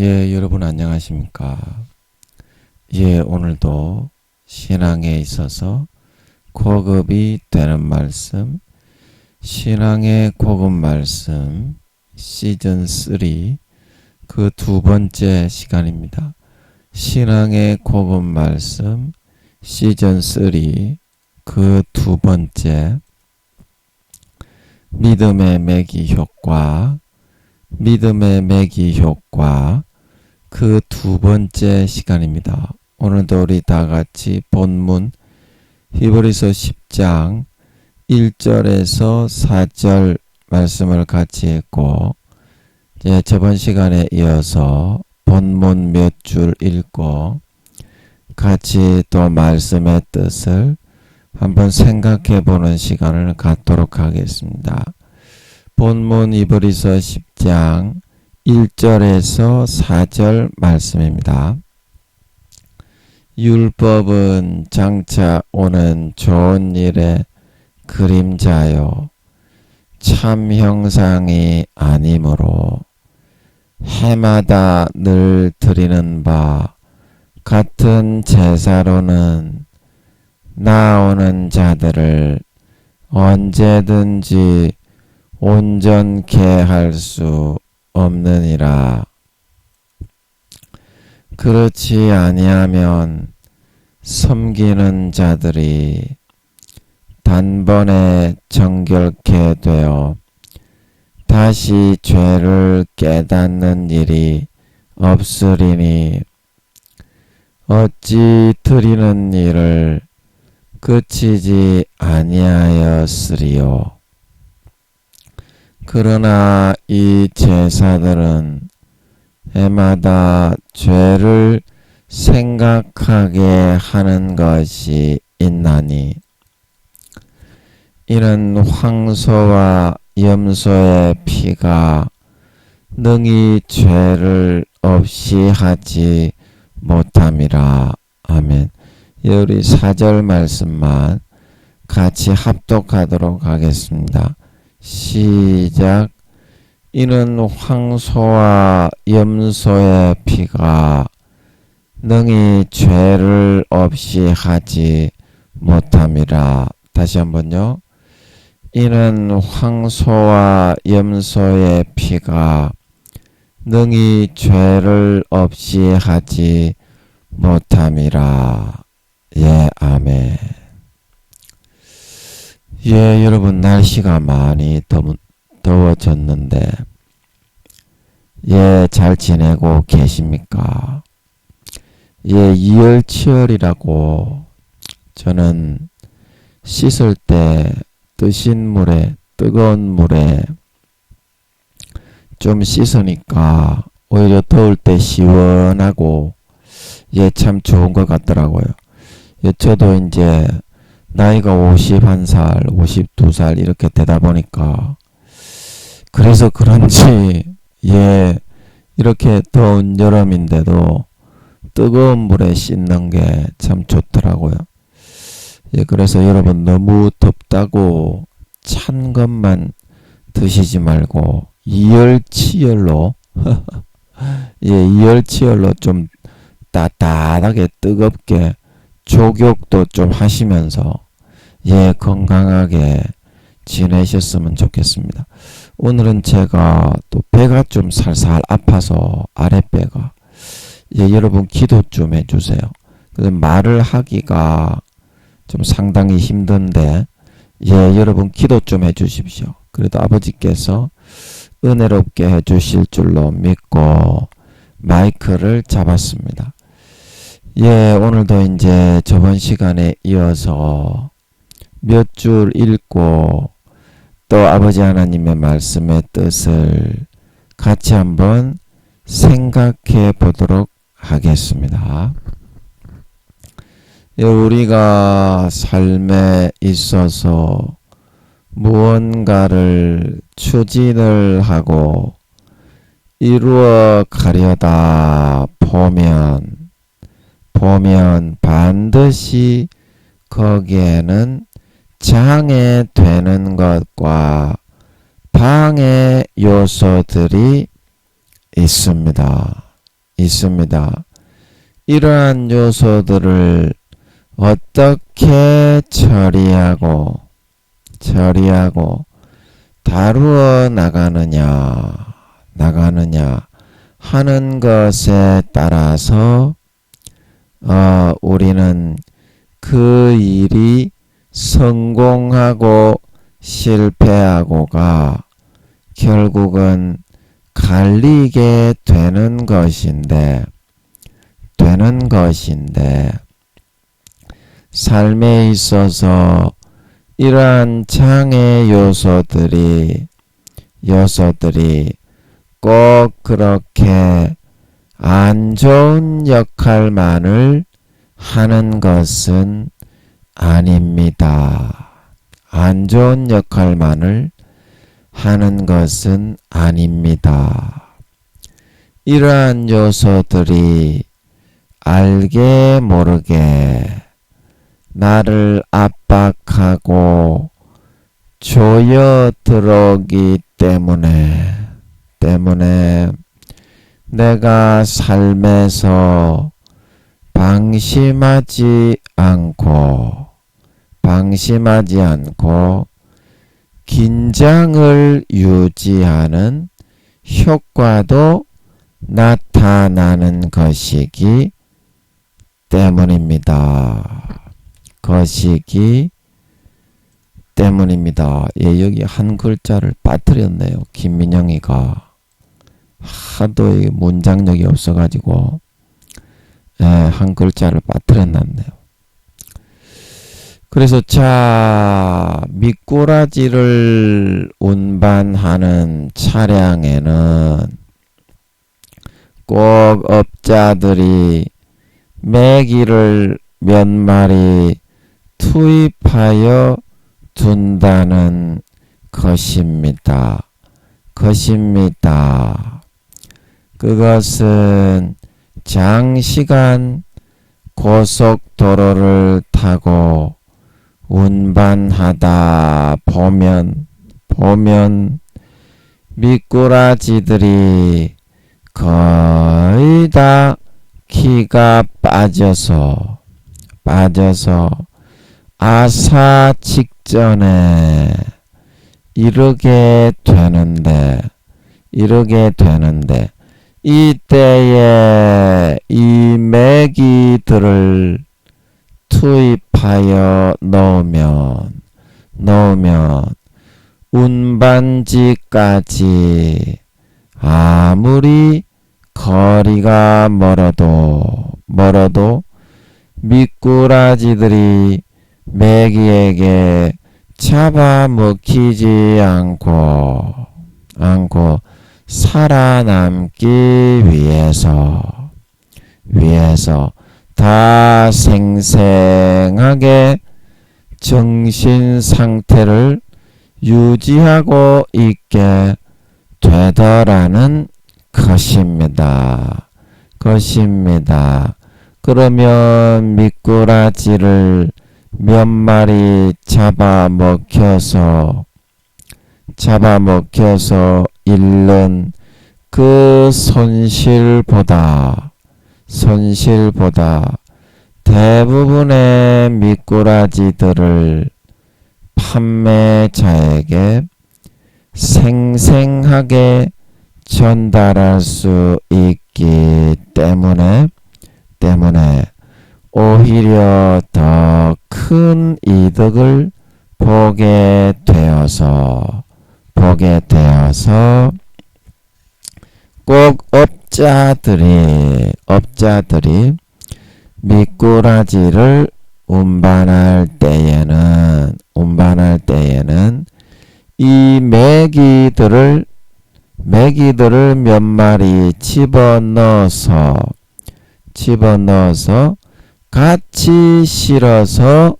여러분 안녕하십니까? 오늘도 신앙에 있어서 고급이 되는 말씀, 신앙의 고급 말씀 시즌 3 그 두 번째 시간입니다. 신앙의 고급 말씀 시즌 3 그 두 번째, 믿음의 매기 효과, 믿음의 매기 효과 그 두 번째 시간입니다. 오늘도 우리 다 같이 본문 히브리서 10장 1절에서 4절 말씀을 같이 했고, 저번 시간에 이어서 본문 몇 줄 읽고 같이 또 말씀의 뜻을 한번 생각해 보는 시간을 갖도록 하겠습니다. 본문 히브리서 10장 1절에서 4절 말씀입니다. 율법은 장차 오는 좋은 일의 그림자요 참 형상이 아니므로 해마다 늘 드리는 바 같은 제사로는 나오는 자들을 언제든지 온전케 할 수 없느니라. 그렇지 아니하면 섬기는 자들이 단번에 정결케 되어 다시 죄를 깨닫는 일이 없으리니 어찌 드리는 일을 그치지 아니하였으리요. 그러나 이 제사들은 해마다 죄를 생각하게 하는 것이 있나니 이는 황소와 염소의 피가 능히 죄를 없이 하지 못함이라. 아멘. 우리 4절 말씀만 같이 합독하도록 하겠습니다. 시작. 이는 황소와 염소의 피가 능히 죄를 없이 하지 못함이라. 다시 한번요. 이는 황소와 염소의 피가 능히 죄를 없이 하지 못함이라. 아멘. 여러분 날씨가 많이 더워졌는데 잘 지내고 계십니까? 이열치열이라고 저는 씻을 때 뜨신 물에, 뜨거운 물에 좀 씻으니까 오히려 더울 때 시원하고 참 좋은 것 같더라고요. 저도 이제 나이가 51살, 52살 이렇게 되다 보니까 그래서 그런지 이렇게 더운 여름인데도 뜨거운 물에 씻는 게 참 좋더라고요. 그래서 여러분 너무 덥다고 찬 것만 드시지 말고 이열치열로 이열치열로 좀 따뜻하게 뜨겁게 족욕도 좀 하시면서 건강하게 지내셨으면 좋겠습니다. 오늘은 제가 또 배가 좀 살살 아파서 아랫배가 여러분 기도 좀 해주세요. 그래서 말을 하기가 좀 상당히 힘든데 여러분 기도 좀 해주십시오. 그래도 아버지께서 은혜롭게 해주실 줄로 믿고 마이크를 잡았습니다. 오늘도 이제 저번 시간에 이어서 몇 줄 읽고 또 아버지 하나님의 말씀의 뜻을 같이 한번 생각해 보도록 하겠습니다. 우리가 삶에 있어서 무언가를 추진을 하고 이루어 가려다 보면 반드시 거기에는 장애되는 것과 방해 요소들이 있습니다. 있습니다. 이러한 요소들을 어떻게 처리하고 다루어 나가느냐 하는 것에 따라서 우리는 그 일이 성공하고 실패하고가 결국은 갈리게 되는 것인데 삶에 있어서 이러한 장애 요소들이 꼭 그렇게 안 좋은 역할만을 하는 것은 아닙니다. 안 좋은 역할만을 하는 것은 아닙니다. 이러한 요소들이 알게 모르게 나를 압박하고 조여 들어오기 때문에 내가 삶에서 방심하지 않고 긴장을 유지하는 효과도 나타나는 것이기 때문입니다. 예, 여기 한 글자를 빠뜨렸네요. 김민영이가 하도 문장력이 없어가지고 한 글자를 빠뜨려놨네요. 그래서 미꾸라지를 운반하는 차량에는 꼭 업자들이 메기를 몇 마리 투입하여 둔다는 것입니다. 그것은 장시간 고속도로를 타고 운반하다 보면 미꾸라지들이 거의 다 기가 빠져서 아사 직전에 이르게 되는데 이때에 이 메기들을 투입하여 넣으면 운반지까지 아무리 거리가 멀어도 미꾸라지들이 메기에게 잡아먹히지 않고 살아남기 위해서 다 생생하게 정신 상태를 유지하고 있게 되더라는 것입니다. 그러면 미꾸라지를 몇 마리 잡아먹혀서 잃는 그 손실보다 대부분의 미꾸라지들을 판매자에게 생생하게 전달할 수 있기 때문에 오히려 더 큰 이득을 보게 되어서 꼭 업자들이 미꾸라지를 운반할 때에는 이 메기들을 몇 마리 집어넣어서 같이 실어서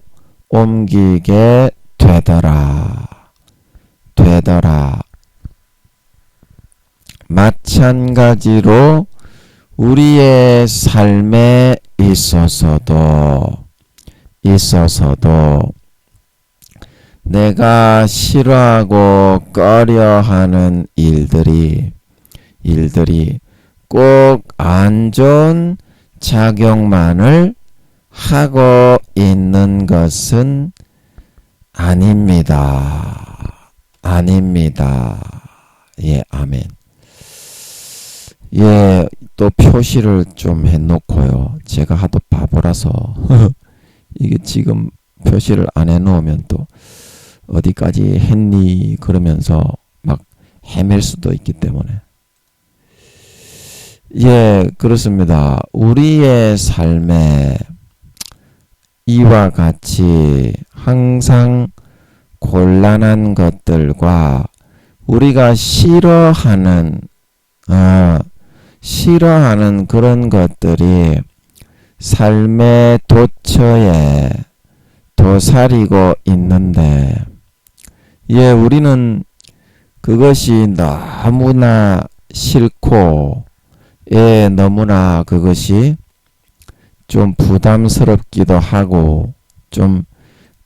옮기게 되더라. 마찬가지로 우리의 삶에 있어서도 내가 싫어하고 꺼려하는 일들이 꼭 안 좋은 작용만을 하고 있는 것은 아닙니다. 아닙니다. 예, 아멘. 예, 또 표시를 좀 해놓고요. 제가 하도 바보라서 이게 지금 표시를 안 해놓으면 또 어디까지 했니 그러면서 막 헤맬 수도 있기 때문에. 예, 그렇습니다. 우리의 삶에 이와 같이 항상 곤란한 것들과 우리가 싫어하는 그런 것들이 삶의 도처에 도사리고 있는데, 예, 우리는 그것이 너무나 싫고, 예, 너무나 그것이 좀 부담스럽기도 하고, 좀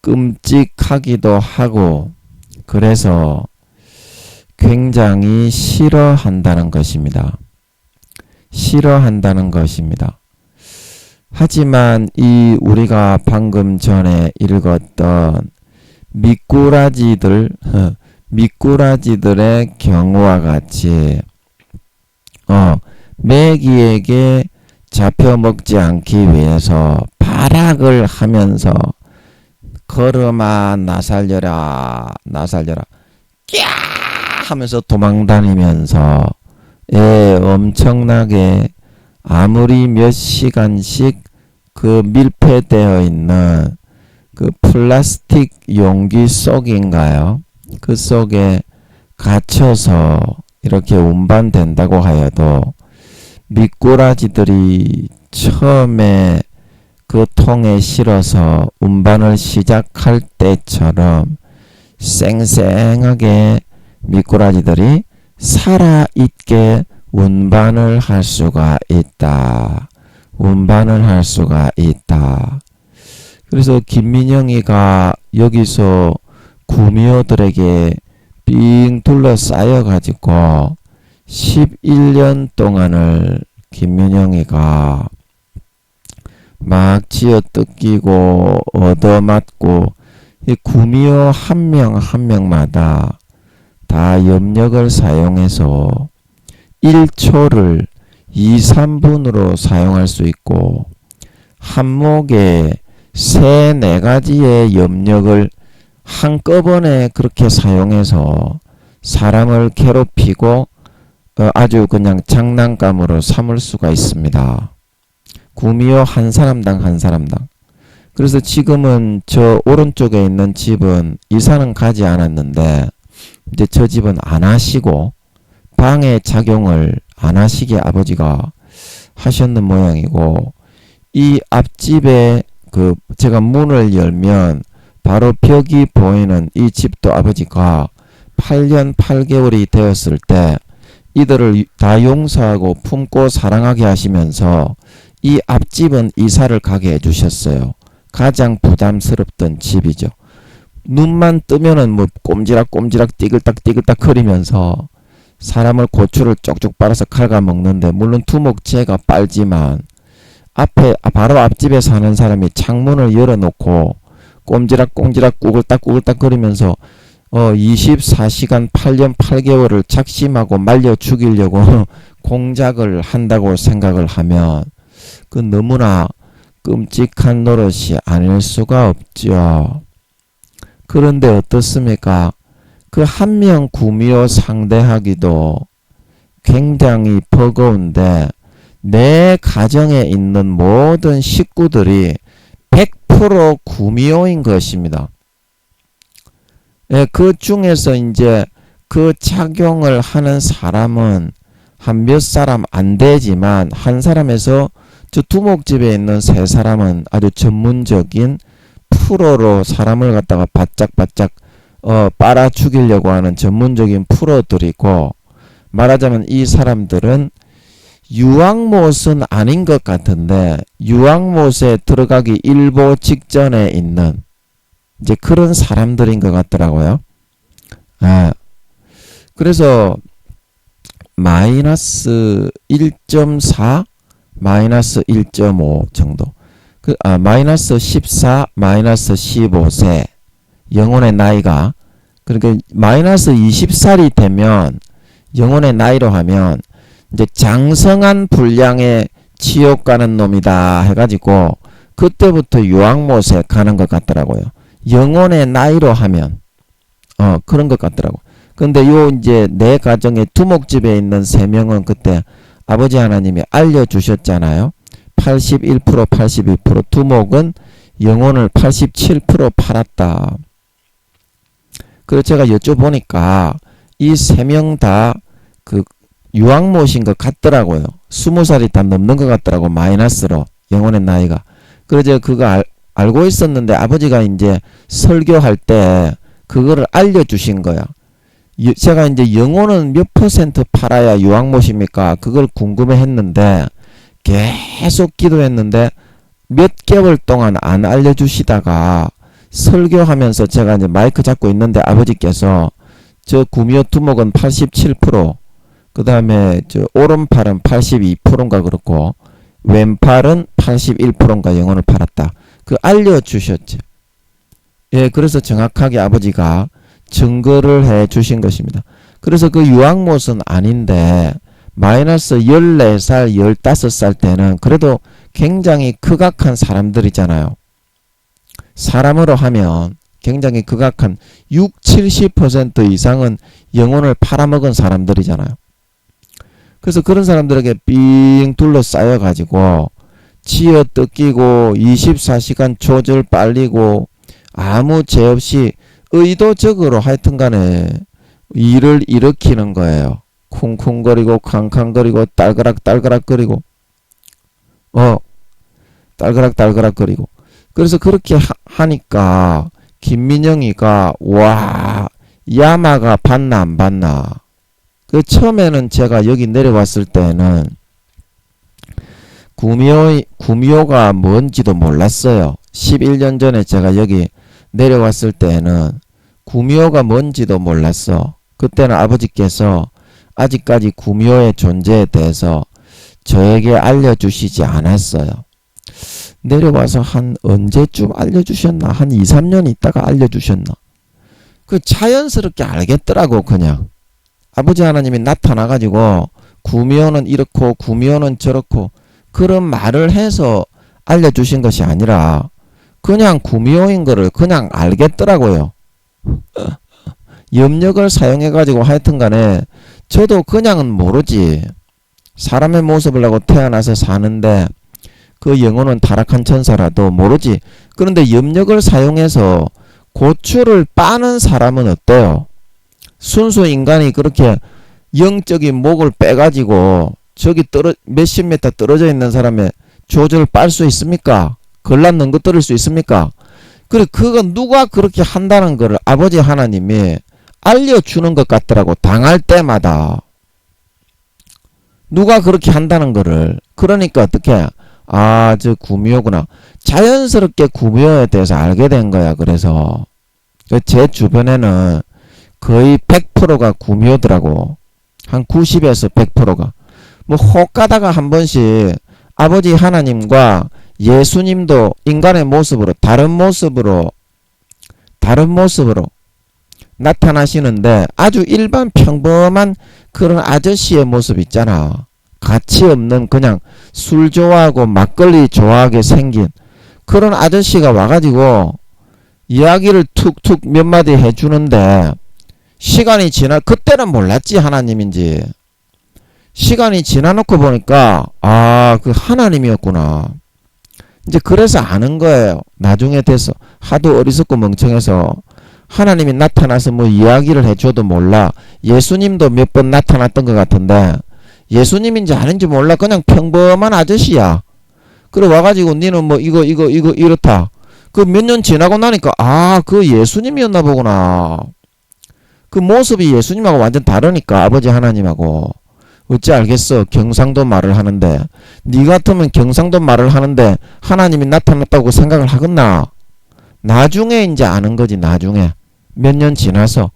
끔찍하기도 하고, 그래서 굉장히 싫어한다는 것입니다. 싫어한다는 것입니다. 하지만 이 우리가 방금 전에 읽었던 미꾸라지들의 경우와 같이 메기에게 잡혀먹지 않기 위해서 발악을 하면서 걸음아 나살려라 꺄 하면서 도망다니면서 엄청나게 아무리 몇 시간씩 그 밀폐되어 있는 그 플라스틱 용기 속인가요? 그 속에 갇혀서 이렇게 운반된다고 하여도 미꾸라지들이 처음에 그 통에 실어서 운반을 시작할 때처럼 쌩쌩하게 미꾸라지들이 살아있게 운반을 할 수가 있다. 운반을 할 수가 있다. 그래서 김민영이가 여기서 구미호들에게 빙 둘러싸여 가지고 11년 동안을 김민영이가 막 쥐어뜯기고 얻어맞고 이 구미호 한 명 한 명마다 다 염력을 사용해서 1초를 2, 3분으로 사용할 수 있고 한 목에 3, 4가지의 염력을 한꺼번에 그렇게 사용해서 사람을 괴롭히고 아주 그냥 장난감으로 삼을 수가 있습니다. 구미호 한 사람당 한 사람당. 그래서 지금은 저 오른쪽에 있는 집은 이사는 가지 않았는데 이제 저 집은 안 하시고 방해 작용을 안 하시게 아버지가 하셨는 모양이고, 이 앞집에 그 제가 문을 열면 바로 벽이 보이는 이 집도 아버지가 8년 8개월이 되었을 때 이들을 다 용서하고 품고 사랑하게 하시면서 이 앞집은 이사를 가게 해주셨어요. 가장 부담스럽던 집이죠. 눈만 뜨면은 뭐 꼼지락꼼지락 띠글딱 거리면서 사람을 고추를 쪽쪽 빨아서 갉아먹는데, 물론 두목체가 빨지만 앞에 바로 앞집에 사는 사람이 창문을 열어놓고 꼼지락 꾸글딱 거리면서 24시간 8년 8개월을 작심하고 말려 죽이려고 공작을 한다고 생각을 하면 그 너무나 끔찍한 노릇이 아닐 수가 없죠. 그런데 어떻습니까? 그 한 명 구미호 상대하기도 굉장히 버거운데 내 가정에 있는 모든 식구들이 100% 구미호인 것입니다. 그 중에서 이제 그 작용을 하는 사람은 한 몇 사람 안 되지만 한 사람에서 저 두목집에 있는 3사람은 아주 전문적인 프로로 사람을 갖다가 바짝바짝 빨아 죽이려고 하는 전문적인 프로들이고, 말하자면 이 사람들은 유황못은 아닌 것 같은데 유황못에 들어가기 일보 직전에 있는 이제 그런 사람들인 것 같더라고요. 그래서 마이너스 1.4 마이너스 1.5 정도. 마이너스 14 마이너스 15세 영혼의 나이가, 그러니까 마이너스 20살이 되면 영혼의 나이로 하면 이제 장성한 분량의 지옥 가는 놈이다 해가지고 그때부터 유황못에 가는 것 같더라고요. 영혼의 나이로 하면 그런 것 같더라고. 근데 요 이제 내 가정에 두목집에 있는 3명은 그때 아버지 하나님이 알려주셨잖아요. 81% 82% 두목은 영혼을 87% 팔았다. 그래서 제가 여쭤보니까 이 3명 다 그 유황못인 것 같더라고요. 20살이 다 넘는 것 같더라고, 마이너스로 영혼의 나이가. 그래서 제가 그거 알고 있었는데 아버지가 이제 설교할 때 그거를 알려주신 거야. 제가 이제 영혼은 몇 퍼센트 팔아야 유황못입니까? 그걸 궁금해 했는데 계속 기도했는데 몇 개월 동안 안 알려주시다가 설교하면서 제가 이제 마이크 잡고 있는데 아버지께서 저 구미호 두목은 87%, 그 다음에 저 오른팔은 82%인가 그렇고 왼팔은 81%인가 영혼을 팔았다. 그 알려주셨죠. 예, 그래서 정확하게 아버지가 증거를 해 주신 것입니다. 그래서 그 유황못은 아닌데 마이너스 14살, 15살 때는 그래도 굉장히 극악한 사람들이잖아요. 사람으로 하면 굉장히 극악한 60-70% 이상은 영혼을 팔아먹은 사람들이잖아요. 그래서 그런 사람들에게 삥 둘러싸여 가지고 치어 뜯기고 24시간 조절 빨리고 아무 죄 없이 의도적으로 하여튼간에 일을 일으키는 거예요. 쿵쿵거리고 쾅쾅거리고 딸그락딸그락거리고 딸그락딸그락거리고. 그래서 그렇게 하니까 김민영이가 와, 야마가 봤나 안 봤나. 그 처음에는 제가 여기 내려왔을 때는 구미호가 뭔지도 몰랐어요. 11년 전에 제가 여기 내려왔을 때는 구미호가 뭔지도 몰랐어. 그때는 아버지께서 아직까지 구미호의 존재에 대해서 저에게 알려주시지 않았어요. 내려와서 한 언제쯤 알려주셨나? 한 2, 3년 있다가 알려주셨나? 그 자연스럽게 알겠더라고. 그냥 아버지 하나님이 나타나가지고 구미호는 이렇고 구미호는 저렇고 그런 말을 해서 알려주신 것이 아니라 그냥 구미호인 거를 그냥 알겠더라고요. 염력을 사용해가지고 하여튼간에 저도 그냥은 모르지. 사람의 모습을 하고 태어나서 사는데 그 영혼은 타락한 천사라도 모르지. 그런데 염력을 사용해서 고추를 빠는 사람은 어때요? 순수 인간이 그렇게 영적인 목을 빼가지고 저기 몇십 미터 떨어져 있는 사람의 조절을 빨 수 있습니까? 걸란 넘거뜨릴 수 있습니까? 그래, 그건 누가 그렇게 한다는 거를 아버지 하나님이 알려주는 것 같더라고. 당할 때마다 누가 그렇게 한다는 거를. 그러니까 어떻게, 아, 저 구미호구나. 자연스럽게 구미호에 대해서 알게 된 거야. 그래서 제 주변에는 거의 100%가 구미호더라고. 한 90에서 100%가 뭐 혹 가다가 한 번씩 아버지 하나님과 예수님도 인간의 모습으로 다른 모습으로 나타나시는데 아주 일반 평범한 그런 아저씨의 모습 있잖아. 가치 없는 그냥 술 좋아하고 막걸리 좋아하게 생긴 그런 아저씨가 와가지고 이야기를 툭툭 몇 마디 해주는데 시간이 그때는 몰랐지 하나님인지. 시간이 지나놓고 보니까 아, 그 하나님이었구나. 이제 그래서 아는 거예요. 나중에 돼서 하도 어리석고 멍청해서 하나님이 나타나서 뭐 이야기를 해줘도 몰라. 예수님도 몇 번 나타났던 것 같은데 예수님인지 아닌지 몰라. 그냥 평범한 아저씨야. 그래 와가지고 니는 뭐 이거 이렇다. 그 몇 년 지나고 나니까 아, 그 예수님이었나 보구나. 그 모습이 예수님하고 완전 다르니까 아버지 하나님하고. 어찌 알겠어. 경상도 말을 하는데 니 같으면 경상도 말을 하는데 하나님이 나타났다고 생각을 하겠나? 나중에 이제 아는 거지. 나중에 몇 년 지나서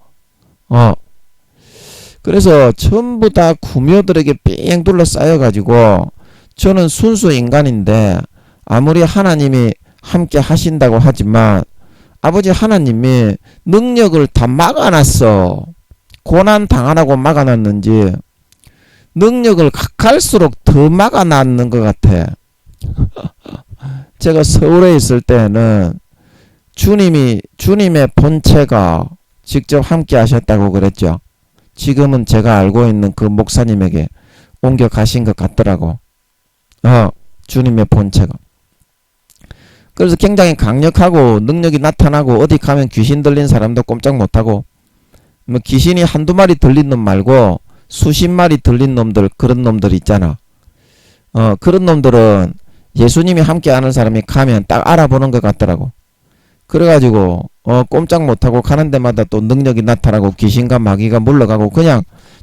그래서 전부 다 구묘들에게 삥 둘러싸여가지고 저는 순수 인간인데 아무리 하나님이 함께 하신다고 하지만 아버지 하나님이 능력을 다 막아놨어. 고난 당하라고 막아놨는지 능력을 갈수록 더 막아놨는 것 같아. 제가 서울에 있을 때는 주님의 본체가 직접 함께 하셨다고 그랬죠. 지금은 제가 알고 있는 그 목사님에게 옮겨 가신 것 같더라고. 주님의 본체가. 그래서 굉장히 강력하고 능력이 나타나고 어디 가면 귀신 들린 사람도 꼼짝 못하고 뭐 귀신이 한두 마리 들린 놈 말고 수십 마리 들린 놈들 그런 놈들 있잖아. 그런 놈들은 예수님이 함께하는 사람이 가면 딱 알아보는 것 같더라고. 그래가지고 꼼짝 못하고 가는 데마다 또 능력이 나타나고 귀신과 마귀가 물러가고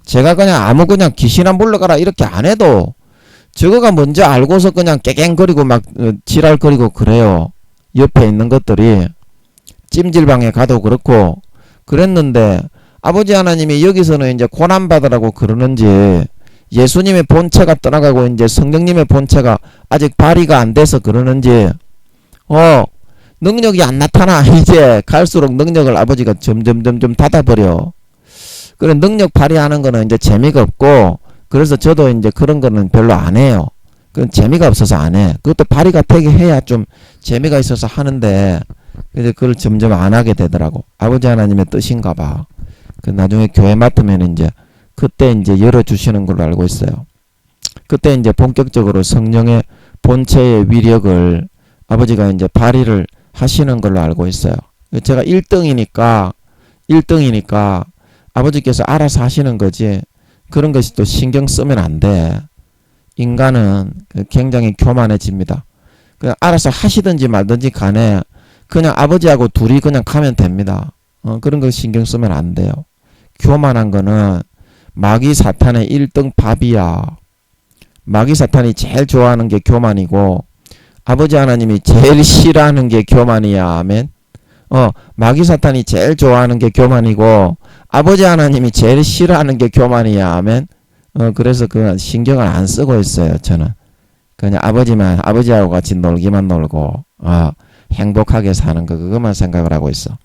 제가 그냥 귀신아 물러가라 이렇게 안 해도 저거가 뭔지 알고서 그냥 깨갱거리고 막 지랄거리고 그래요. 옆에 있는 것들이 찜질방에 가도 그렇고 그랬는데 아버지 하나님이 여기서는 이제 고난받으라고 그러는지 예수님의 본체가 떠나가고 이제 성령님의 본체가 아직 발휘가 안 돼서 그러는지 능력이 안 나타나. 이제 갈수록 능력을 아버지가 점점 닫아버려. 그래 능력 발휘하는 거는 이제 재미가 없고 그래서 저도 이제 그런 거는 별로 안 해요. 그건 재미가 없어서 안 해. 그것도 발휘가 되게 해야 좀 재미가 있어서 하는데 근데 그걸 점점 안 하게 되더라고. 아버지 하나님의 뜻인가 봐. 그 나중에 교회 맡으면 이제 그때 이제 열어주시는 걸로 알고 있어요. 그때 이제 본격적으로 성령의 본체의 위력을 아버지가 이제 발휘를 하시는 걸로 알고 있어요. 제가 1등이니까 아버지께서 알아서 하시는 거지 그런 것이 또 신경 쓰면 안 돼. 인간은 굉장히 교만해집니다. 그냥 알아서 하시든지 말든지 간에 그냥 아버지하고 둘이 그냥 가면 됩니다. 그런 거 신경 쓰면 안 돼요. 교만한 거는 마귀 사탄의 1등 밥이야. 마귀 사탄이 제일 좋아하는 게 교만이고 아버지 하나님이 제일 싫어하는 게 교만이야. 아멘. 마귀 사탄이 제일 좋아하는 게 교만이고 아버지 하나님이 제일 싫어하는 게 교만이야. 아멘. 그래서 그 신경을 안 쓰고 있어요. 저는 그냥 아버지하고 같이 놀기만 놀고 행복하게 사는 거 그것만 생각을 하고 있어.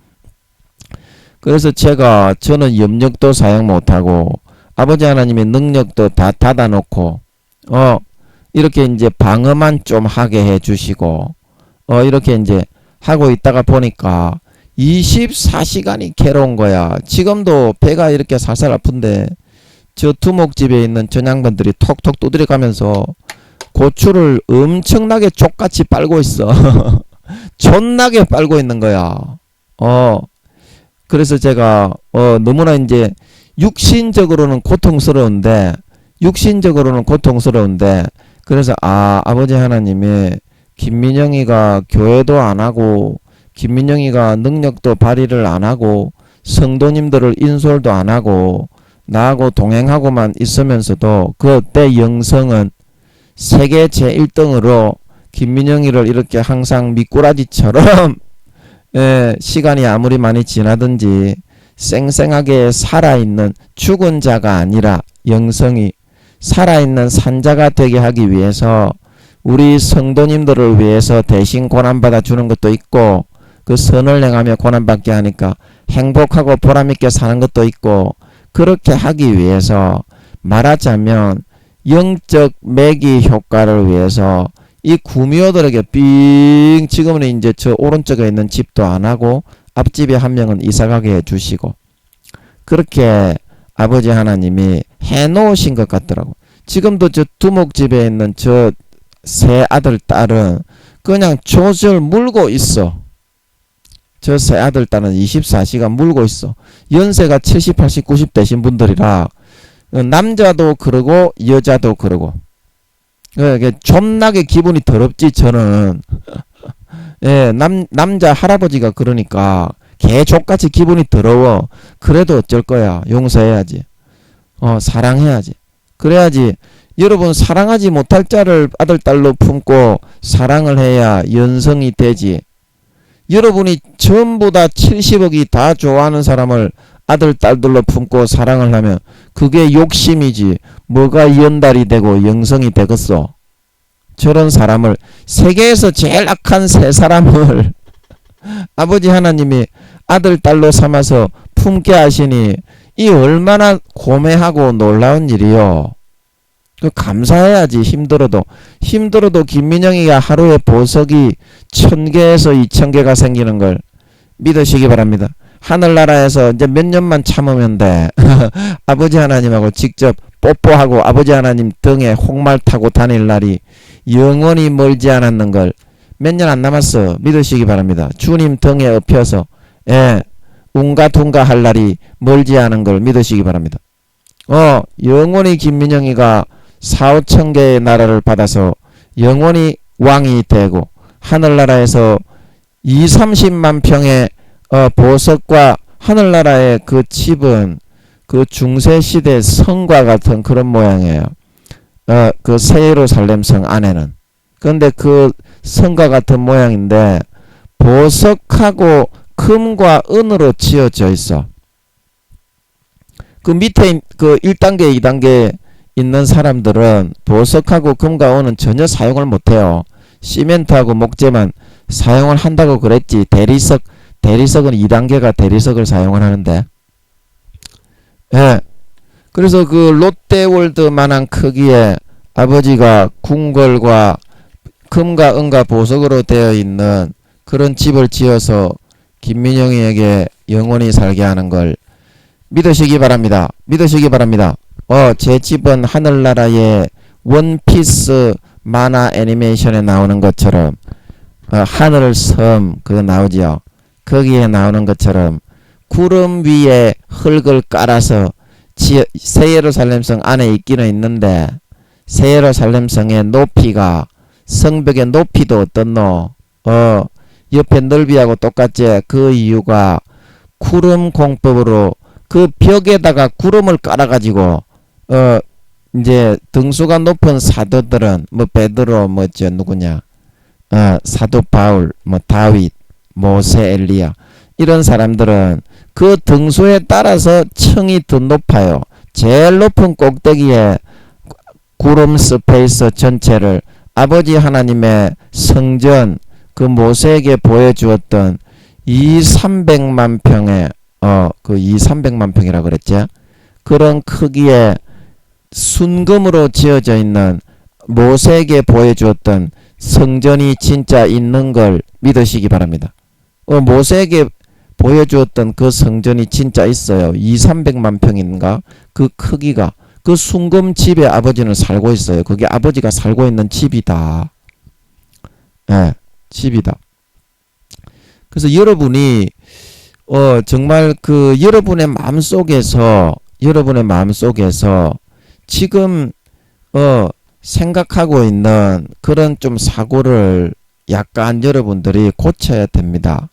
그래서 저는 염력도 사용 못하고 아버지 하나님의 능력도 다 닫아놓고 이렇게 이제 방어만 좀 하게 해주시고 이렇게 이제 하고 있다가 보니까 24시간이 괴로운 거야. 지금도 배가 이렇게 살살 아픈데 저 두목집에 있는 전양반들이 톡톡 두드려가면서 고추를 엄청나게 족같이 빨고 있어. 존나게 빨고 있는 거야. 그래서 제가 너무나 이제 육신적으로는 고통스러운데 그래서 아버지 하나님이 김민영이가 교회도 안 하고 김민영이가 능력도 발휘를 안 하고 성도님들을 인솔도 안 하고 나하고 동행하고만 있으면서도 그때 영성은 세계 제1등으로 김민영이를 이렇게 항상 미꾸라지처럼 시간이 아무리 많이 지나든지 쌩쌩하게 살아있는 죽은 자가 아니라 영성이 살아있는 산자가 되게 하기 위해서 우리 성도님들을 위해서 대신 고난받아 주는 것도 있고 그 선을 행하며 고난받게 하니까 행복하고 보람있게 사는 것도 있고 그렇게 하기 위해서 말하자면 영적 매기 효과를 위해서 이 구미호들에게 삥 지금은 이제 저 오른쪽에 있는 집도 안 하고 앞집에 한 명은 이사가게 해주시고 그렇게 아버지 하나님이 해놓으신 것 같더라고. 지금도 저 두목집에 있는 저 세 아들 딸은 그냥 조절 물고 있어. 저 세 아들 딸은 24시간 물고 있어. 연세가 70, 80, 90 되신 분들이라 남자도 그러고 여자도 그러고 이게 존나게 기분이 더럽지. 저는 예, 남자 할아버지가 그러니까 개족같이 기분이 더러워. 그래도 어쩔 거야. 용서해야지. 사랑해야지. 그래야지. 여러분 사랑하지 못할 자를 아들 딸로 품고 사랑을 해야 연성이 되지. 여러분이 전부 다 70억이 다 좋아하는 사람을 아들 딸들로 품고 사랑을 하면 그게 욕심이지 뭐가 연달이 되고 영성이 되겠어. 저런 사람을, 세계에서 제일 악한 세 사람을 아버지 하나님이 아들 딸로 삼아서 품게 하시니 이 얼마나 고매하고 놀라운 일이요. 그 감사해야지. 힘들어도 김민영이가 하루에 보석이 1000개에서 2000개가 생기는 걸 믿으시기 바랍니다. 하늘나라에서 이제 몇 년만 참으면 돼. 아버지 하나님하고 직접 뽀뽀하고 아버지 하나님 등에 홍말 타고 다닐 날이 영원히 멀지 않았는 걸 몇 년 안 남았어. 믿으시기 바랍니다. 주님 등에 엎혀서 웅가퉁가 할 날이 멀지 않은 걸 믿으시기 바랍니다. 영원히 김민영이가 4, 5천 개의 나라를 받아서 영원히 왕이 되고 하늘나라에서 2, 30만 평의 보석과 하늘나라의 그 집은 그 중세시대 성과 같은 그런 모양이에요. 그 새 예루살렘 성 안에는. 그런데 그 성과 같은 모양인데 보석하고 금과 은으로 지어져 있어. 그 밑에 그 1단계, 2단계 있는 사람들은 보석하고 금과 은은 전혀 사용을 못해요. 시멘트하고 목재만 사용을 한다고 그랬지. 대리석은 2단계가 대리석을 사용을 하는데. 그래서 그 롯데월드만한 크기의 아버지가 궁궐과 금과 은과 보석으로 되어 있는 그런 집을 지어서 김민영이에게 영원히 살게 하는 걸 믿으시기 바랍니다. 제 집은 하늘나라의 원피스 만화 애니메이션에 나오는 것처럼 하늘섬 그거 나오죠. 거기에 나오는 것처럼 구름 위에 흙을 깔아서 새 예루살렘성 안에 있기는 있는데 새 예루살렘성의 높이가 성벽의 높이도 어떻노? 옆에 넓이하고 똑같지. 그 이유가 구름 공법으로 그 벽에다가 구름을 깔아가지고 이제 등수가 높은 사도들은 뭐 베드로 누구냐 사도 바울 다윗 모세 엘리야 이런 사람들은 그 등수에 따라서 층이 더 높아요. 제일 높은 꼭대기에 구름 스페이스 전체를 아버지 하나님의 성전 그 모세에게 보여주었던 2,300만 평의 그 2,300만 평이라 그랬죠. 그런 크기의 순금으로 지어져 있는 모세에게 보여주었던 성전이 진짜 있는 걸 믿으시기 바랍니다. 모세에게 보여주었던 그 성전이 진짜 있어요. 2,300만 평인가? 그 크기가 그 순금 집에 아버지는 살고 있어요. 그게 아버지가 살고 있는 집이다. 집이다. 그래서 여러분이 정말 그 여러분의 마음속에서 지금 생각하고 있는 그런 좀 사고를 약간 여러분들이 고쳐야 됩니다.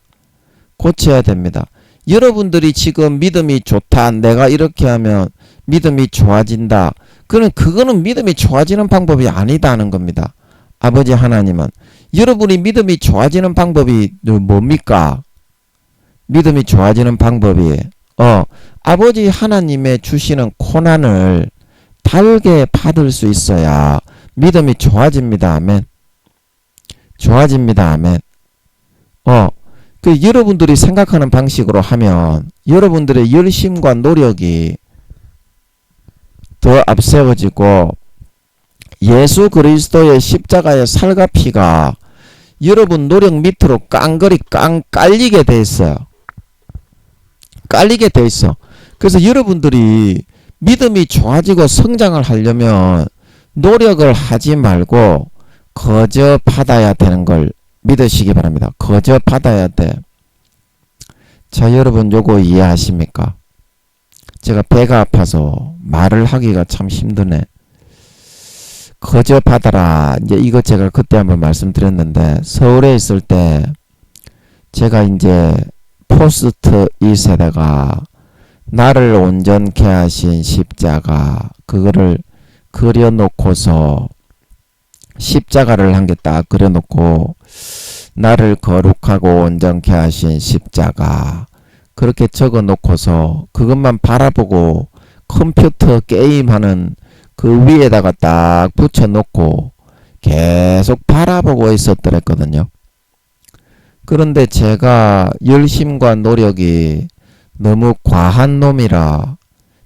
여러분들이 지금 믿음이 좋다. 내가 이렇게 하면 믿음이 좋아진다. 그거는 믿음이 좋아지는 방법이 아니다는 겁니다. 아버지 하나님은 여러분이 믿음이 좋아지는 방법이 뭡니까? 믿음이 좋아지는 방법이 아버지 하나님의 주시는 고난을 달게 받을 수 있어야 믿음이 좋아집니다. 아멘. 아멘. 여러분들이 생각하는 방식으로 하면 여러분들의 열심과 노력이 더 앞세워지고 예수 그리스도의 십자가의 살과 피가 여러분 노력 밑으로 깡그리 깔리게 돼 있어요. 그래서 여러분들이 믿음이 좋아지고 성장을 하려면 노력을 하지 말고 거저 받아야 되는 걸 믿으시기 바랍니다. 거저 받아야 돼. 자, 여러분 요거 이해하십니까? 제가 배가 아파서 말을 하기가 참 힘드네. 거저 받아라. 이제 이거 제가 그때 한번 말씀드렸는데 서울에 있을 때 제가 이제 포스트 2세대가 나를 온전케 하신 십자가 그거를 그려놓고서 십자가를 한 개 딱 그려놓고 나를 거룩하고 온전케 하신 십자가 그렇게 적어놓고서 그것만 바라보고 컴퓨터 게임하는 그 위에다가 딱 붙여놓고 계속 바라보고 있었더랬거든요. 그런데 제가 열심과 노력이 너무 과한 놈이라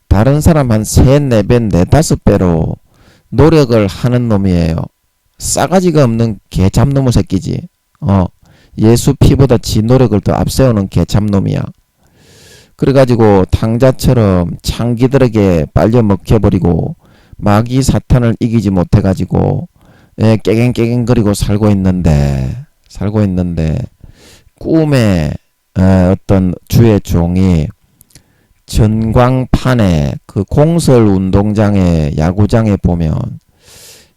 다른 사람 한 3, 4배, 4, 5배로 노력을 하는 놈이에요. 싸가지가 없는 개 잡놈의 새끼지. 예수 피보다 지 노력을 더 앞세우는 개 잡놈이야. 그래가지고 탕자처럼 창기들에게 빨려 먹혀버리고 마귀 사탄을 이기지 못해가지고 깨갱깨갱거리고 살고 있는데 꿈에 어떤 주의 종이 전광판에 그 공설 운동장에 야구장에 보면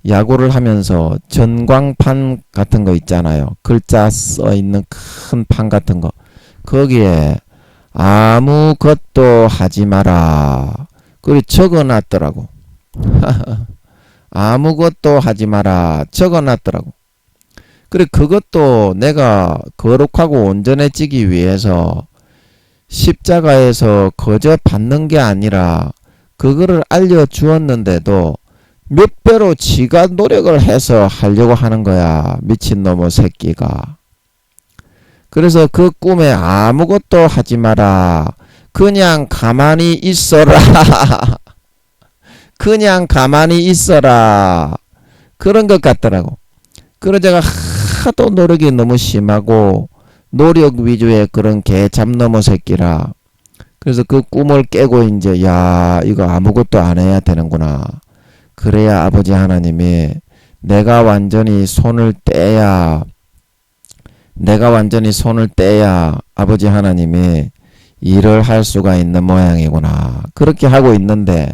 야구를 하면서 전광판 같은 거 있잖아요. 글자 써 있는 큰 판 같은 거. 거기에 아무것도 하지 마라. 그리고 적어놨더라고. 아무것도 하지 마라. 적어놨더라고. 그래 그것도 내가 거룩하고 온전해지기 위해서 십자가에서 거저 받는 게 아니라 그거를 알려주었는데도 몇 배로 지가 노력을 해서 하려고 하는 거야. 미친놈의 새끼가. 그래서 그 꿈에 아무것도 하지 마라. 그냥 가만히 있어라. 그냥 가만히 있어라. 그런 것 같더라고. 그래서 제가 하도 노력이 너무 심하고 노력 위주의 그런 개 잡놈의 새끼라. 그래서 그 꿈을 깨고 이제 야 이거 아무것도 안 해야 되는구나. 그래야 아버지 하나님이 내가 완전히 손을 떼야 아버지 하나님이 일을 할 수가 있는 모양이구나. 그렇게 하고 있는데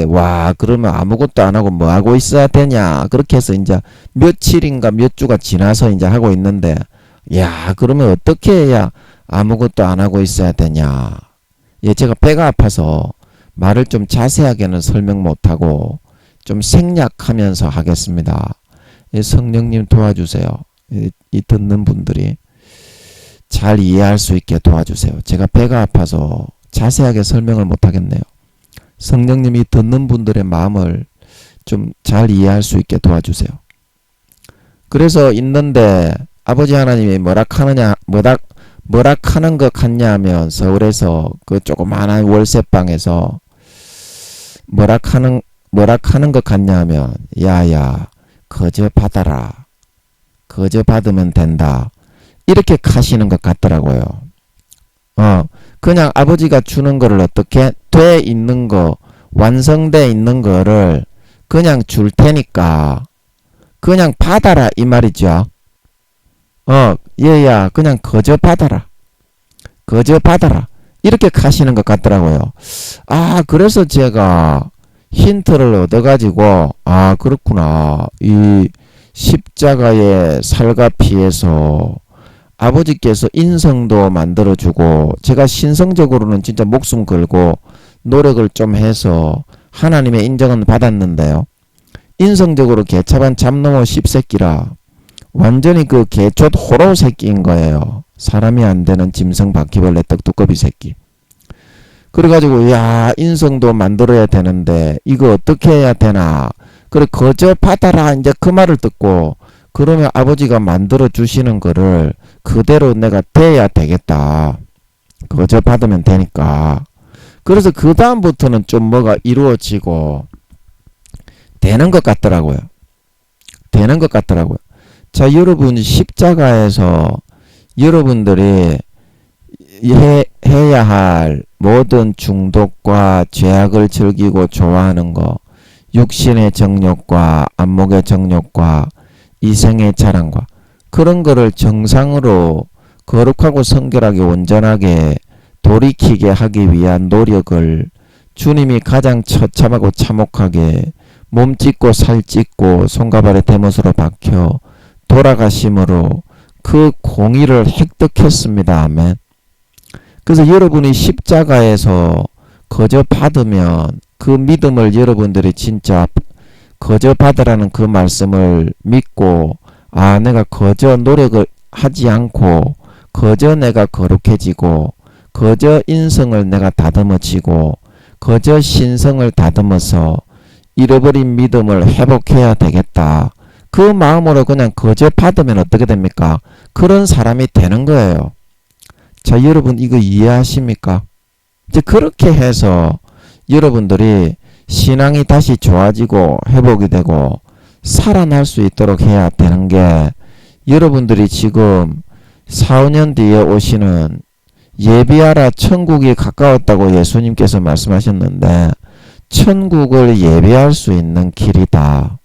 와 그러면 아무것도 안 하고 뭐 하고 있어야 되냐. 그렇게 해서 이제 며칠인가 몇 주가 지나서 이제 하고 있는데 야 그러면 어떻게 해야 아무것도 안 하고 있어야 되냐. 제가 배가 아파서 말을 좀 자세하게는 설명 못하고 좀 생략하면서 하겠습니다. 성령님 도와주세요. 이 듣는 분들이 잘 이해할 수 있게 도와주세요. 제가 배가 아파서 자세하게 설명을 못하겠네요. 성령님이 듣는 분들의 마음을 좀 잘 이해할 수 있게 도와주세요. 그래서 있는데 아버지 하나님이 뭐라 하는 것 같냐 하면 서울에서 그 조그마한 월세방에서 뭐라 하는 것 같냐 하면 야야 거저 받아라. 거저 받으면 된다. 이렇게 가시는 것 같더라고요. 그냥 아버지가 주는 거를 어떻게 돼 있는 거 완성돼 있는 거를 그냥 줄 테니까 그냥 받아라 이 말이죠. 얘야 그냥 거저 받아라. 거저 받아라. 이렇게 가시는 것 같더라고요. 그래서 제가 힌트를 얻어가지고 그렇구나. 이 십자가의 살과 피에서 아버지께서 인성도 만들어주고 제가 신성적으로는 진짜 목숨 걸고 노력을 좀 해서 하나님의 인정은 받았는데요. 인성적으로 개차반 잡놈의 씹새끼라 완전히 그 개촛 호로 새끼인 거예요. 사람이 안 되는 짐승 바퀴벌레 떡두꺼비 새끼. 그래가지고 야 인성도 만들어야 되는데 이거 어떻게 해야 되나. 그래 거저 받아라 이제 그 말을 듣고 그러면 아버지가 만들어 주시는 거를 그대로 내가 돼야 되겠다. 거저 받으면 되니까. 그래서 그 다음부터는 좀 뭐가 이루어지고 되는 것 같더라고요. 자 여러분 십자가에서 여러분들이 해야 할 모든 중독과 죄악을 즐기고 좋아하는 거, 육신의 정욕과 안목의 정욕과 이생의 자랑과 그런 거를 정상으로 거룩하고 성결하게 온전하게 돌이키게 하기 위한 노력을 주님이 가장 처참하고 참혹하게 몸 찢고 살 찢고 손과 발에 대못으로 박혀 돌아가심으로 그 공의를 획득했습니다. 아멘. 그래서 여러분이 십자가에서 거저 받으면 그 믿음을 여러분들이 진짜 거저 받으라는 그 말씀을 믿고 내가 거저 노력을 하지 않고 거저 내가 거룩해지고 거저 인성을 내가 다듬어지고 거저 신성을 다듬어서 잃어버린 믿음을 회복해야 되겠다. 그 마음으로 그냥 거저 받으면 어떻게 됩니까? 그런 사람이 되는 거예요. 자, 여러분 이거 이해하십니까? 이제 그렇게 해서 여러분들이 신앙이 다시 좋아지고 회복이 되고 살아날 수 있도록 해야 되는 게 여러분들이 지금 4, 5년 뒤에 오시는 예비하라 천국이 가까웠다고 예수님께서 말씀하셨는데 천국을 예비할 수 있는 길이다.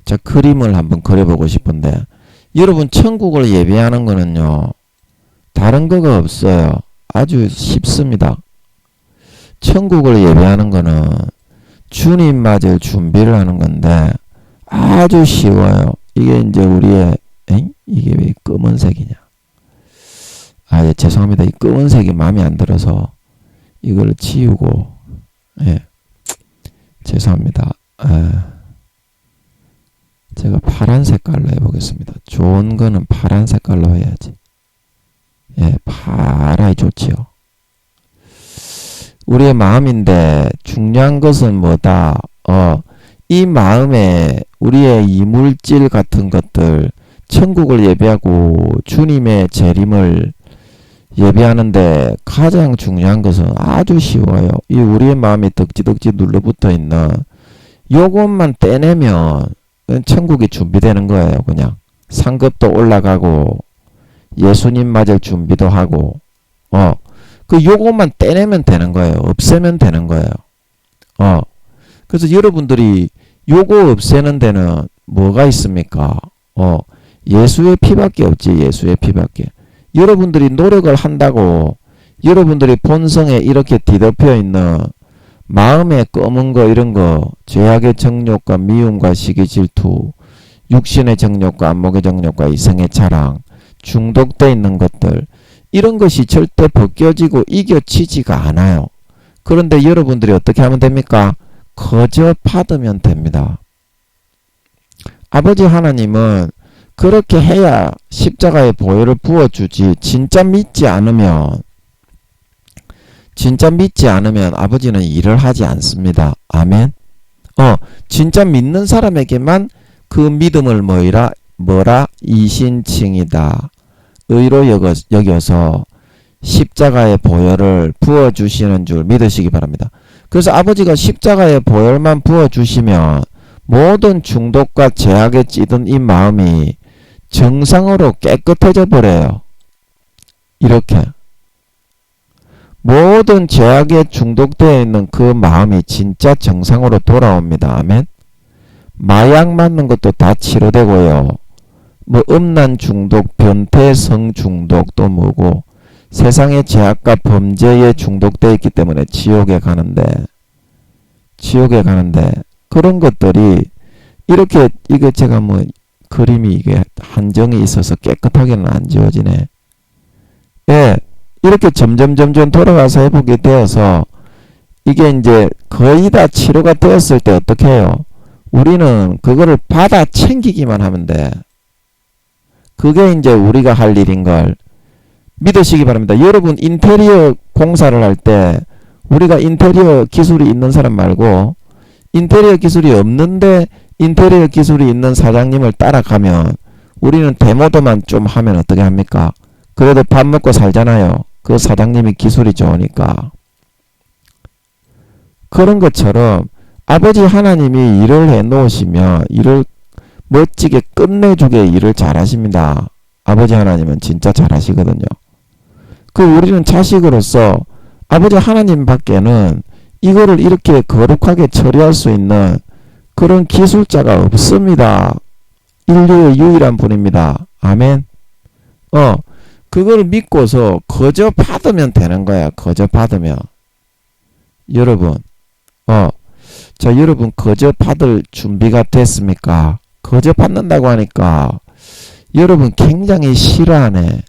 자, 그림을 한번 그려보고 싶은데 여러분 천국을 예비하는 거는요. 다른 거가 없어요. 아주 쉽습니다. 천국을 예배하는 거는 주님 맞을 준비를 하는 건데 아주 쉬워요. 이게 이제 우리의 이게 왜 검은색이냐? 아, 예, 죄송합니다. 이 검은색이 마음에 안 들어서 이걸 지우고 죄송합니다. 제가 파란 색깔로 해보겠습니다. 좋은 거는 파란 색깔로 해야지. 파라이 좋지요. 우리의 마음인데 중요한 것은 뭐다? 이 마음에 우리의 이물질 같은 것들 천국을 예배하고 주님의 재림을 예배하는데 가장 중요한 것은 아주 쉬워요. 이 우리의 마음이 덕지덕지 눌러붙어 있는 요것만 떼내면 천국이 준비되는 거예요. 그냥 상급도 올라가고 예수님 맞을 준비도 하고 그 요것만 떼내면 되는 거예요. 없애면 되는 거예요. 그래서 여러분들이 요거 없애는 데는 뭐가 있습니까? 예수의 피밖에 없지. 예수의 피밖에. 여러분들이 노력을 한다고 여러분들이 본성에 이렇게 뒤덮여 있는 마음에 검은 거 이런 거 죄악의 정욕과 미움과 시기 질투 육신의 정욕과 안목의 정욕과 이성의 자랑 중독되어 있는 것들 이런 것이 절대 벗겨지고 이겨지지가 않아요. 그런데 여러분들이 어떻게 하면 됩니까? 거저 받으면 됩니다. 아버지 하나님은 그렇게 해야 십자가의 보혈을 부어주지 진짜 믿지 않으면 아버지는 일을 하지 않습니다. 아멘. 진짜 믿는 사람에게만 그 믿음을 뭐라 이신칭이다. 의로 여겨서 십자가의 보혈을 부어주시는 줄 믿으시기 바랍니다. 그래서 아버지가 십자가의 보혈만 부어주시면 모든 중독과 죄악에 찌든 이 마음이 정상으로 깨끗해져 버려요. 이렇게 모든 죄악에 중독되어 있는 그 마음이 진짜 정상으로 돌아옵니다. 아멘. 마약 맞는 것도 다 치료되고요. 뭐 음란 중독, 변태 성 중독도 뭐고 세상의 죄악과 범죄에 중독되어 있기 때문에 지옥에 가는데 그런 것들이 이렇게 이게 제가 뭐 그림이 이게 한정이 있어서 깨끗하게는 안 지워지네. 이렇게 점점 돌아가서 회복이 되어서 이게 이제 거의 다 치료가 되었을 때 어떻게 해요? 우리는 그거를 받아 챙기기만 하면 돼. 그게 이제 우리가 할 일인 걸 믿으시기 바랍니다. 여러분 인테리어 공사를 할 때 우리가 인테리어 기술이 있는 사람 말고 인테리어 기술이 없는데 인테리어 기술이 있는 사장님을 따라가면 우리는 데모도만 좀 하면 어떻게 합니까? 그래도 밥 먹고 살잖아요. 그 사장님이 기술이 좋으니까. 그런 것처럼 아버지 하나님이 일을 해놓으시면 일을 멋지게 끝내주게 일을 잘하십니다. 아버지 하나님은 진짜 잘하시거든요. 우리는 자식으로서 아버지 하나님 밖에는 이거를 이렇게 거룩하게 처리할 수 있는 그런 기술자가 없습니다. 인류의 유일한 분입니다. 아멘. 그걸 믿고서 거저 받으면 되는 거야. 거저 받으면. 여러분, 자, 여러분 거저 받을 준비가 됐습니까? 거저 받는다고 하니까 여러분 굉장히 싫어하네.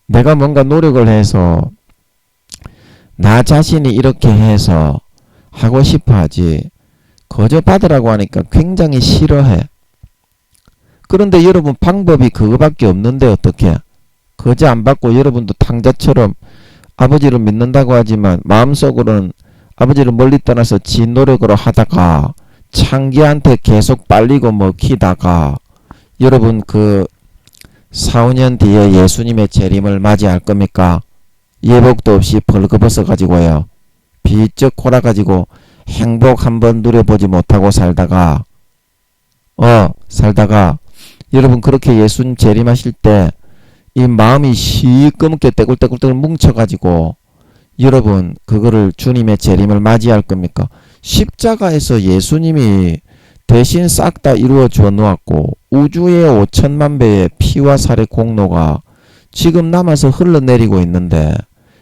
내가 뭔가 노력을 해서 나 자신이 이렇게 해서 하고 싶어 하지 거저 받으라고 하니까 굉장히 싫어해. 그런데 여러분 방법이 그거밖에 없는데 어떻게? 거저 안 받고 여러분도 탕자처럼 아버지를 믿는다고 하지만 마음속으로는 아버지를 멀리 떠나서 지 노력으로 하다가 창기한테 계속 빨리고 먹히다가 여러분 그 4, 5년 뒤에 예수님의 재림을 맞이할 겁니까? 예복도 없이 벌거벗어 가지고요. 비쩍 골아가지고 행복 한번 누려보지 못하고 살다가 여러분 그렇게 예수님 재림하실 때 이 마음이 시꺼멓게 떼굴떼굴떼굴 뭉쳐가지고 여러분 그거를 주님의 재림을 맞이할 겁니까? 십자가에서 예수님이 대신 싹 다 이루어 주어 놓았고 우주의 5천만 배의 피와 살의 공로가 지금 남아서 흘러내리고 있는데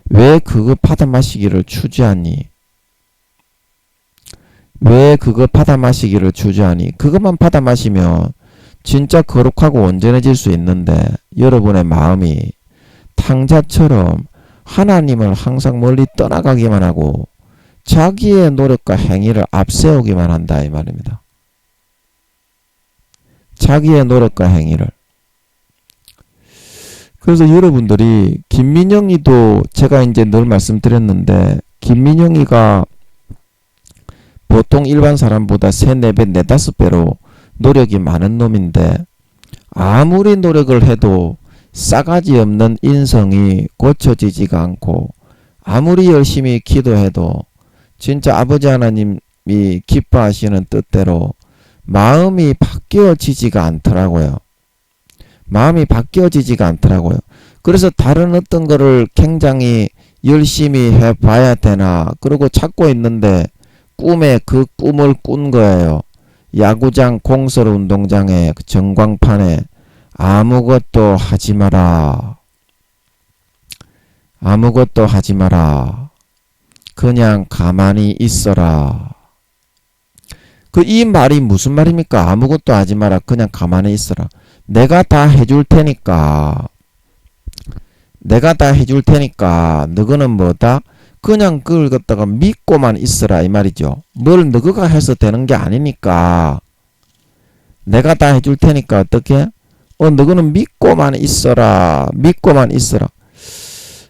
왜 그거 받아 마시기를 주저하니? 왜 그거 받아 마시기를 주저하니? 그것만 받아 마시면 진짜 거룩하고 온전해질 수 있는데 여러분의 마음이 탕자처럼 하나님을 항상 멀리 떠나가기만 하고 자기의 노력과 행위를 앞세우기만 한다 이 말입니다. 자기의 노력과 행위를. 그래서 여러분들이 김민영이도 제가 이제 늘 말씀드렸는데 김민영이가 보통 일반 사람보다 3, 4배, 4, 5배로 노력이 많은 놈인데 아무리 노력을 해도 싸가지 없는 인성이 고쳐지지가 않고 아무리 열심히 기도해도 진짜 아버지 하나님이 기뻐하시는 뜻대로 마음이 바뀌어지지가 않더라고요. 마음이 바뀌어지지가 않더라고요. 그래서 다른 어떤 거를 굉장히 열심히 해봐야 되나 그러고 찾고 있는데 꿈에 그 꿈을 꾼 거예요. 야구장 공설 운동장에 그 전광판에 아무것도 하지 마라. 아무것도 하지 마라. 그냥 가만히 있어라. 이 말이 무슨 말입니까? 아무것도 하지 마라. 그냥 가만히 있어라. 내가 다 해줄 테니까. 내가 다 해줄 테니까 너거는 뭐다? 그냥 그걸 갖다가 믿고만 있어라 이 말이죠. 뭘 너가 해서 되는 게 아니니까 내가 다 해줄 테니까 어떻게? 너거는 믿고만 있어라. 믿고만 있어라.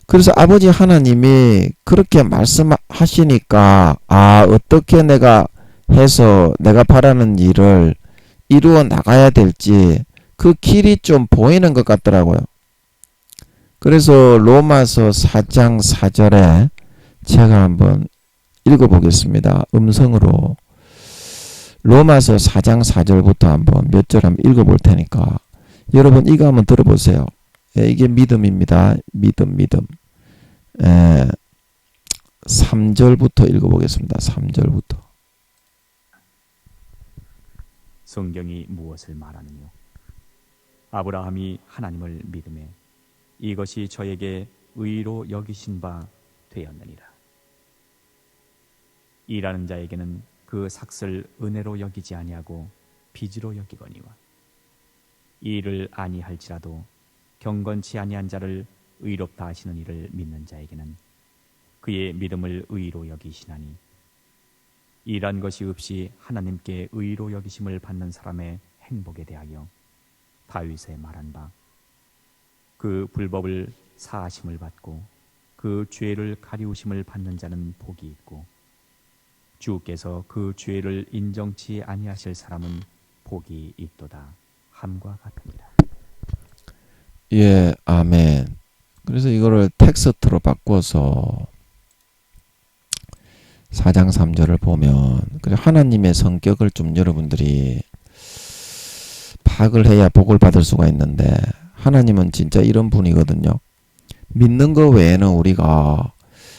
그래서 아버지 하나님이 그렇게 말씀하시니까 어떻게 내가 해서 내가 바라는 일을 이루어 나가야 될지 그 길이 좀 보이는 것 같더라고요. 그래서 로마서 4장 4절에 제가 한번 읽어보겠습니다. 음성으로 로마서 4장 4절부터 한번 몇 절 한번 읽어볼 테니까 여러분 이거 한번 들어보세요. 이게 믿음입니다. 믿음. 3절부터 읽어보겠습니다. 3절부터. 성경이 무엇을 말하느뇨? 아브라함이 하나님을 믿음에 이것이 저에게 의로 여기신 바 되었느니라. 일하는 자에게는 그 삭슬 은혜로 여기지 아니하고 빚으로 여기거니와 일을 아니할지라도 경건치 아니한 자를 의롭다 하시는 이를 믿는 자에게는 그의 믿음을 의로 여기시나니 일한 것이 없이 하나님께 의로 여기심을 받는 사람의 행복에 대하여 다윗의 말한 바 그 불법을 사하심을 받고 그 죄를 가리우심을 받는 자는 복이 있고 주께서 그 죄를 인정치 아니하실 사람은 복이 있도다 함과 같으니라. 예, 아멘. 그래서 이거를 텍스트로 바꿔서 4장 3절을 보면 하나님의 성격을 좀 여러분들이 파악을 해야 복을 받을 수가 있는데 하나님은 진짜 이런 분이거든요. 믿는 거 외에는 우리가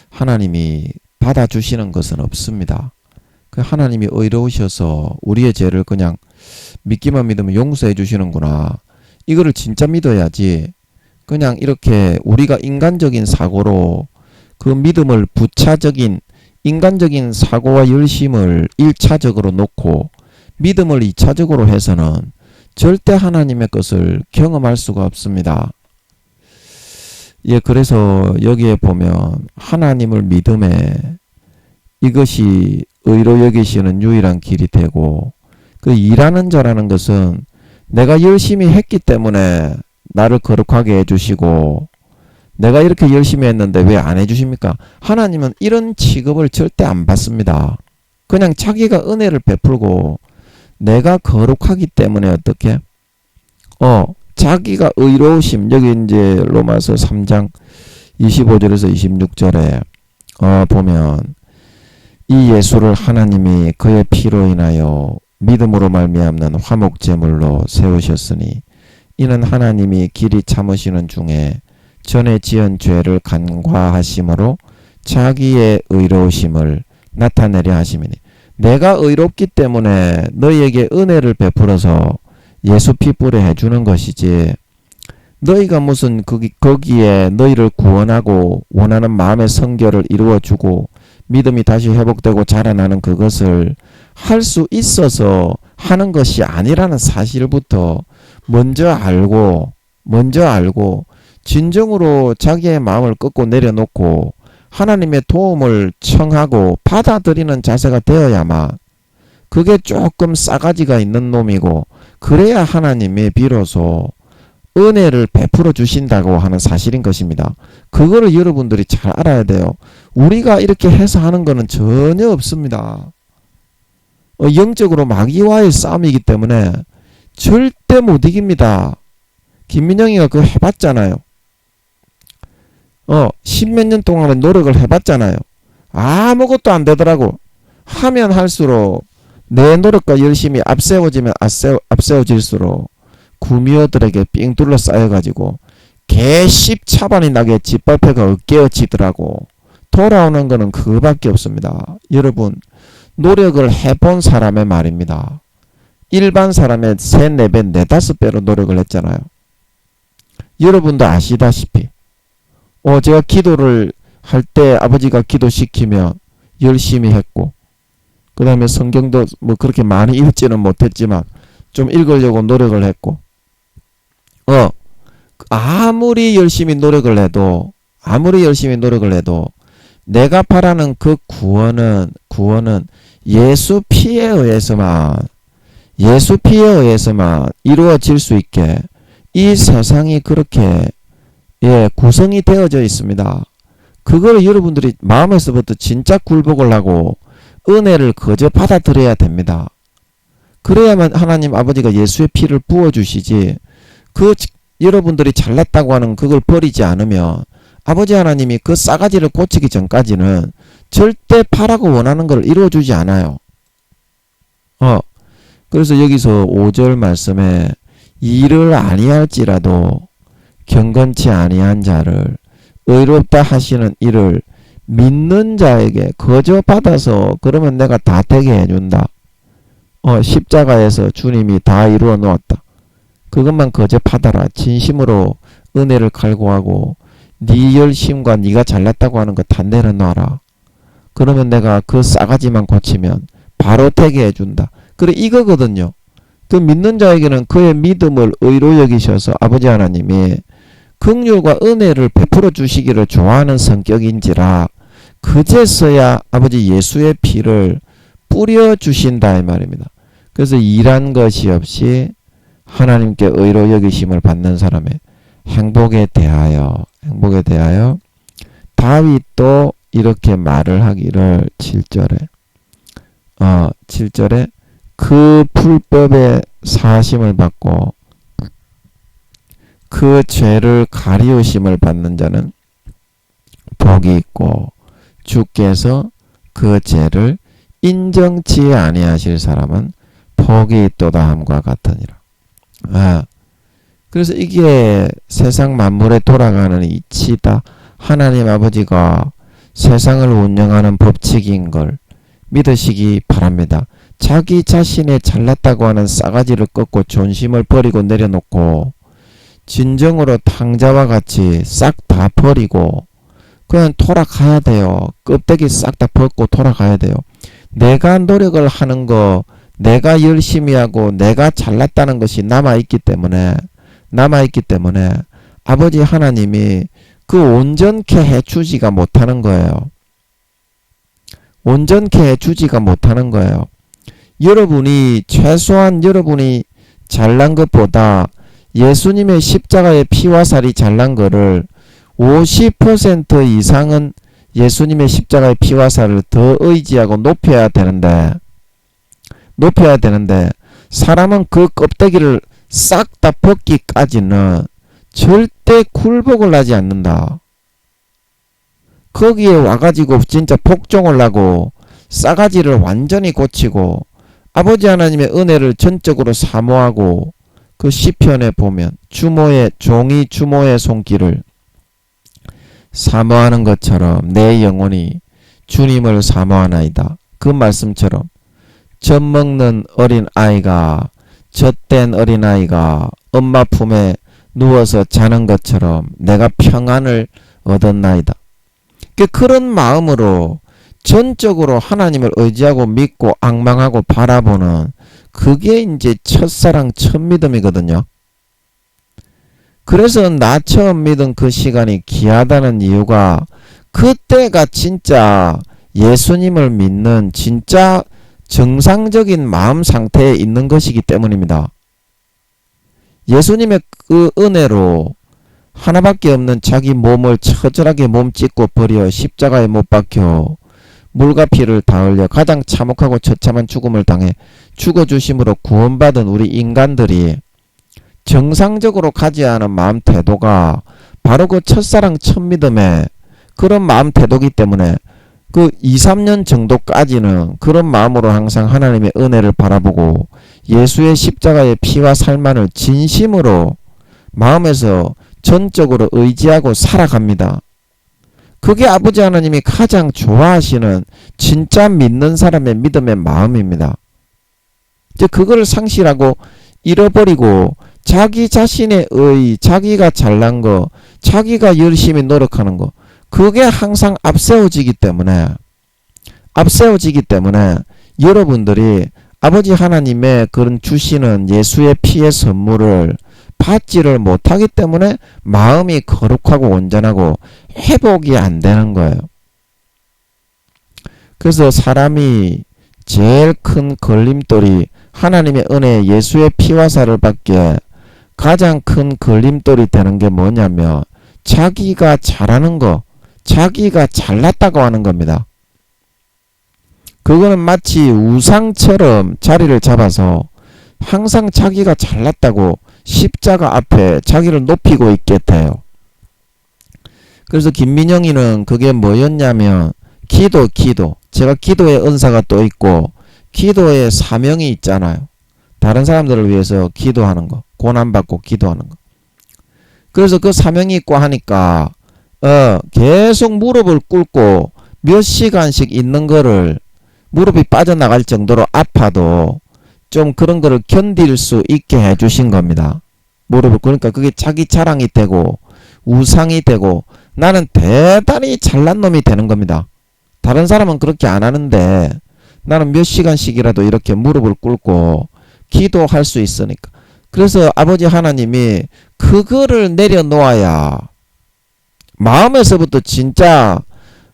하나님이 받아주시는 것은 없습니다. 하나님이 의로우셔서 우리의 죄를 그냥 믿기만 믿으면 용서해 주시는구나. 이거를 진짜 믿어야지 그냥 이렇게 우리가 인간적인 사고로 그 믿음을 부차적인 인간적인 사고와 열심을 1차적으로 놓고 믿음을 2차적으로 해서는 절대 하나님의 것을 경험할 수가 없습니다. 예, 그래서 여기에 보면 하나님을 믿음에 이것이 의로 여기시는 유일한 길이 되고 그 일하는 자라는 것은 내가 열심히 했기 때문에 나를 거룩하게 해주시고 내가 이렇게 열심히 했는데 왜 안 해주십니까? 하나님은 이런 취급을 절대 안 받습니다. 그냥 자기가 은혜를 베풀고 내가 거룩하기 때문에 어떻게? 자기가 의로우심, 여기 이제 로마서 3장 25절에서 26절에 보면 이 예수를 하나님이 그의 피로 인하여 믿음으로 말미암는 화목제물로 세우셨으니 이는 하나님이 길이 참으시는 중에 전에 지은 죄를 간과하심으로 자기의 의로우심을 나타내려 하심이니 내가 의롭기 때문에 너희에게 은혜를 베풀어서 예수 피 뿌려 해주는 것이지 너희가 무슨 거기에 너희를 구원하고 원하는 마음의 성결을 이루어주고 믿음이 다시 회복되고 자라나는 그것을 할 수 있어서 하는 것이 아니라는 사실부터 먼저 알고 진정으로 자기의 마음을 꺾고 내려놓고 하나님의 도움을 청하고 받아들이는 자세가 되어야만 그게 조금 싸가지가 있는 놈이고 그래야 하나님이 비로소 은혜를 베풀어 주신다고 하는 사실인 것입니다. 그거를 여러분들이 잘 알아야 돼요. 우리가 이렇게 해서 하는 거는 전혀 없습니다. 영적으로 마귀와의 싸움이기 때문에 절대 못 이깁니다. 김민영이가 그거 해봤잖아요. 십몇 년 동안 노력을 해봤잖아요. 아무것도 안 되더라고. 하면 할수록 내 노력과 열심히 앞세워지면 앞세워질수록 구미호들에게 삥 둘러 쌓여가지고 개 십차반이 나게 짓밟혀가 어깨어치더라고. 돌아오는 거는 그거밖에 없습니다. 여러분 노력을 해본 사람의 말입니다. 일반 사람의 3, 4배, 4, 5배로 노력을 했잖아요. 여러분도 아시다시피 제가 기도를 할 때 아버지가 기도시키면 열심히 했고 그 다음에 성경도 뭐 그렇게 많이 읽지는 못했지만 좀 읽으려고 노력을 했고 아무리 열심히 노력을 해도 내가 바라는 그 구원은 예수 피에 의해서만 이루어질 수 있게 이 세상이 그렇게 구성이 되어져 있습니다. 그걸 여러분들이 마음에서부터 진짜 굴복을 하고 은혜를 거저 받아들여야 됩니다. 그래야만 하나님 아버지가 예수의 피를 부어주시지 여러분들이 잘났다고 하는 그걸 버리지 않으면 아버지 하나님이 그 싸가지를 고치기 전까지는 절대 바라고 원하는 걸 이루어주지 않아요. 그래서 여기서 5절 말씀에 일을 아니할지라도 경건치 아니한 자를 의롭다 하시는 이를 믿는 자에게 거저 받아서 그러면 내가 다 되게 해준다. 십자가에서 주님이 다 이루어 놓았다. 그것만 거저 받아라. 진심으로 은혜를 갈구하고 네 열심과 네가 잘났다고 하는 거 다 내려놔라. 그러면 내가 그 싸가지만 고치면 바로 되게 해준다. 그래 이거거든요. 그 믿는 자에게는 그의 믿음을 의로 여기셔서 아버지 하나님이 긍휼과 은혜를 베풀어 주시기를 좋아하는 성격인지라 그제서야 아버지 예수의 피를 뿌려 주신다 이 말입니다. 그래서 일한 것이 없이 하나님께 의로 여기심을 받는 사람의 행복에 대하여 다윗도 이렇게 말을 하기를 7절에 그 불법의 사심을 받고 그 죄를 가리우심을 받는 자는 복이 있고 주께서 그 죄를 인정치 아니하실 사람은 복이 있도다 함과 같으니라. 그래서 이게 세상 만물에 돌아가는 이치다. 하나님 아버지가 세상을 운영하는 법칙인 걸 믿으시기 바랍니다. 자기 자신의 잘났다고 하는 싸가지를 꺾고 존심을 버리고 내려놓고 진정으로 탕자와 같이 싹 다 버리고 그냥 돌아가야 돼요. 껍데기 싹 다 벗고 돌아가야 돼요. 내가 노력을 하는 거, 내가 열심히 하고 내가 잘났다는 것이 남아있기 때문에 아버지 하나님이 그 온전케 해주지가 못하는 거예요. 온전케 해주지가 못하는 거예요. 여러분이 최소한 여러분이 잘난 것보다 예수님의 십자가의 피와 살이 잘난 거를 50% 이상은 예수님의 십자가의 피와 살을 더 의지하고 높여야 되는데 사람은 그 껍데기를 싹 다 벗기까지는 절대 굴복을 하지 않는다. 거기에 와가지고 진짜 복종을 하고 싸가지를 완전히 고치고 아버지 하나님의 은혜를 전적으로 사모하고 그 시편에 보면 종이 주모의 손길을 사모하는 것처럼 내 영혼이 주님을 사모하나이다. 그 말씀처럼 젖 먹는 어린아이가 젖된 어린아이가 엄마 품에 누워서 자는 것처럼 내가 평안을 얻었나이다. 그런 마음으로 전적으로 하나님을 의지하고 믿고 앙망하고 바라보는 그게 이제 첫사랑 첫 믿음이거든요. 그래서 나 처음 믿은 그 시간이 귀하다는 이유가 그때가 진짜 예수님을 믿는 진짜 정상적인 마음 상태에 있는 것이기 때문입니다. 예수님의 그 은혜로 하나밖에 없는 자기 몸을 처절하게 몸짓고 버려 십자가에 못 박혀 물과 피를 다 흘려 가장 참혹하고 처참한 죽음을 당해 죽어주심으로 구원받은 우리 인간들이 정상적으로 가져야 하는 마음 태도가 바로 그 첫사랑 첫 믿음의 그런 마음 태도이기 때문에 그 2, 3년 정도까지는 그런 마음으로 항상 하나님의 은혜를 바라보고 예수의 십자가의 피와 살만을 진심으로 마음에서 전적으로 의지하고 살아갑니다. 그게 아버지 하나님이 가장 좋아하시는 진짜 믿는 사람의 믿음의 마음입니다. 이제 그걸 상실하고 잃어버리고 자기 자신의 자기가 잘난 거, 자기가 열심히 노력하는 거, 그게 항상 앞세워지기 때문에 여러분들이 아버지 하나님의 그런 주시는 예수의 피의 선물을 받지를 못하기 때문에 마음이 거룩하고 온전하고 회복이 안 되는 거예요. 그래서 사람이 제일 큰 걸림돌이 하나님의 은혜 예수의 피와 살을 받기에 가장 큰 걸림돌이 되는 게 뭐냐면 자기가 잘하는 거, 자기가 잘났다고 하는 겁니다. 그거는 마치 우상처럼 자리를 잡아서 항상 자기가 잘났다고 십자가 앞에 자기를 높이고 있게 돼요. 그래서 김민영이는 그게 뭐였냐면 기도. 제가 기도의 은사가 또 있고 기도의 사명이 있잖아요. 다른 사람들을 위해서 기도하는 거, 고난받고 기도하는 거. 그래서 그 사명이 있고 하니까 계속 무릎을 꿇고 몇 시간씩 있는 거를 무릎이 빠져나갈 정도로 아파도 좀 그런 거를 견딜 수 있게 해주신 겁니다. 무릎을 꿇으니까 그게 자기 자랑이 되고 우상이 되고 나는 대단히 잘난 놈이 되는 겁니다. 다른 사람은 그렇게 안 하는데 나는 몇 시간씩이라도 이렇게 무릎을 꿇고 기도할 수 있으니까. 그래서 아버지 하나님이 그거를 내려놓아야 마음에서부터 진짜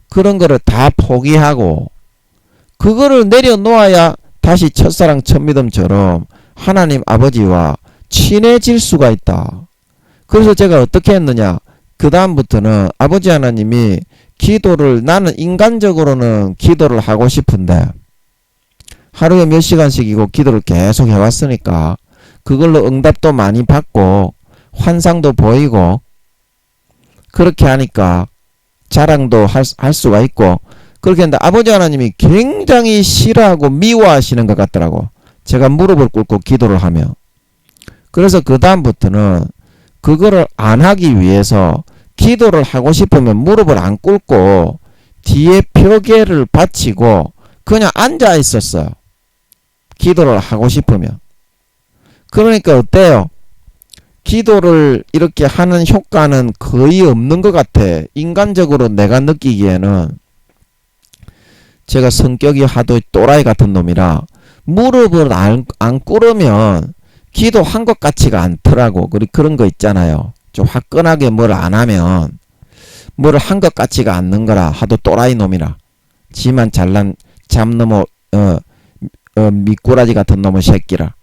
그런 거를 다 포기하고 그거를 내려놓아야 다시 첫사랑 첫 믿음처럼 하나님 아버지와 친해질 수가 있다. 그래서 제가 어떻게 했느냐, 그 다음부터는 아버지 하나님이 기도를, 나는 인간적으로는 기도를 하고 싶은데 하루에 몇 시간씩이고 기도를 계속 해왔으니까 그걸로 응답도 많이 받고 환상도 보이고 그렇게 하니까 자랑도 할 수가 있고 그렇게 했는데 아버지 하나님이 굉장히 싫어하고 미워하시는 것 같더라고. 제가 무릎을 꿇고 기도를 하면. 그래서 그 다음부터는 그거를 안 하기 위해서 기도를 하고 싶으면 무릎을 안 꿇고 뒤에 벽에를 받치고 그냥 앉아 있었어요. 기도를 하고 싶으면. 그러니까 어때요? 기도를 이렇게 하는 효과는 거의 없는 것 같아. 인간적으로 내가 느끼기에는 제가 성격이 하도 또라이 같은 놈이라 무릎을 안 꿇으면 기도한 것 같지가 않더라고. 그런 거 있잖아요. 좀 화끈하게 뭘 안 하면 뭘 한 것 같지가 않는 거라. 하도 또라이 놈이라. 지만 잘난 잡놈의 미꾸라지 같은 놈의 새끼라.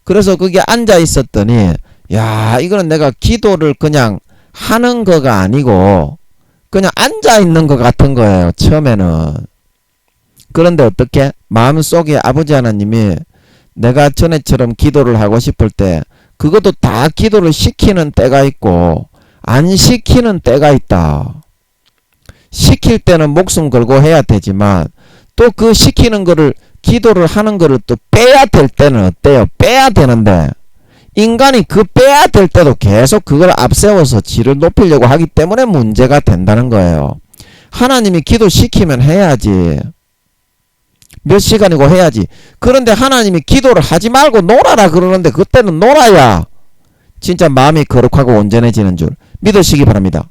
그래서 거기에 앉아 있었더니 야, 이거는 내가 기도를 그냥 하는 거가 아니고 그냥 앉아 있는 것 같은 거예요. 처음에는. 그런데 어떻게? 마음속에 아버지 하나님이 내가 전에처럼 기도를 하고 싶을 때 그것도 다 기도를 시키는 때가 있고 안 시키는 때가 있다. 시킬 때는 목숨 걸고 해야 되지만 또 그 시키는 거를 기도를 하는 거를 또 빼야 될 때는 어때요? 빼야 되는데 인간이 그 빼야 될 때도 계속 그걸 앞세워서 질을 높이려고 하기 때문에 문제가 된다는 거예요. 하나님이 기도시키면 해야지. 몇 시간이고 해야지. 그런데 하나님이 기도를 하지 말고 놀아라 그러는데 그때는 놀아야 진짜 마음이 거룩하고 온전해지는 줄 믿으시기 바랍니다.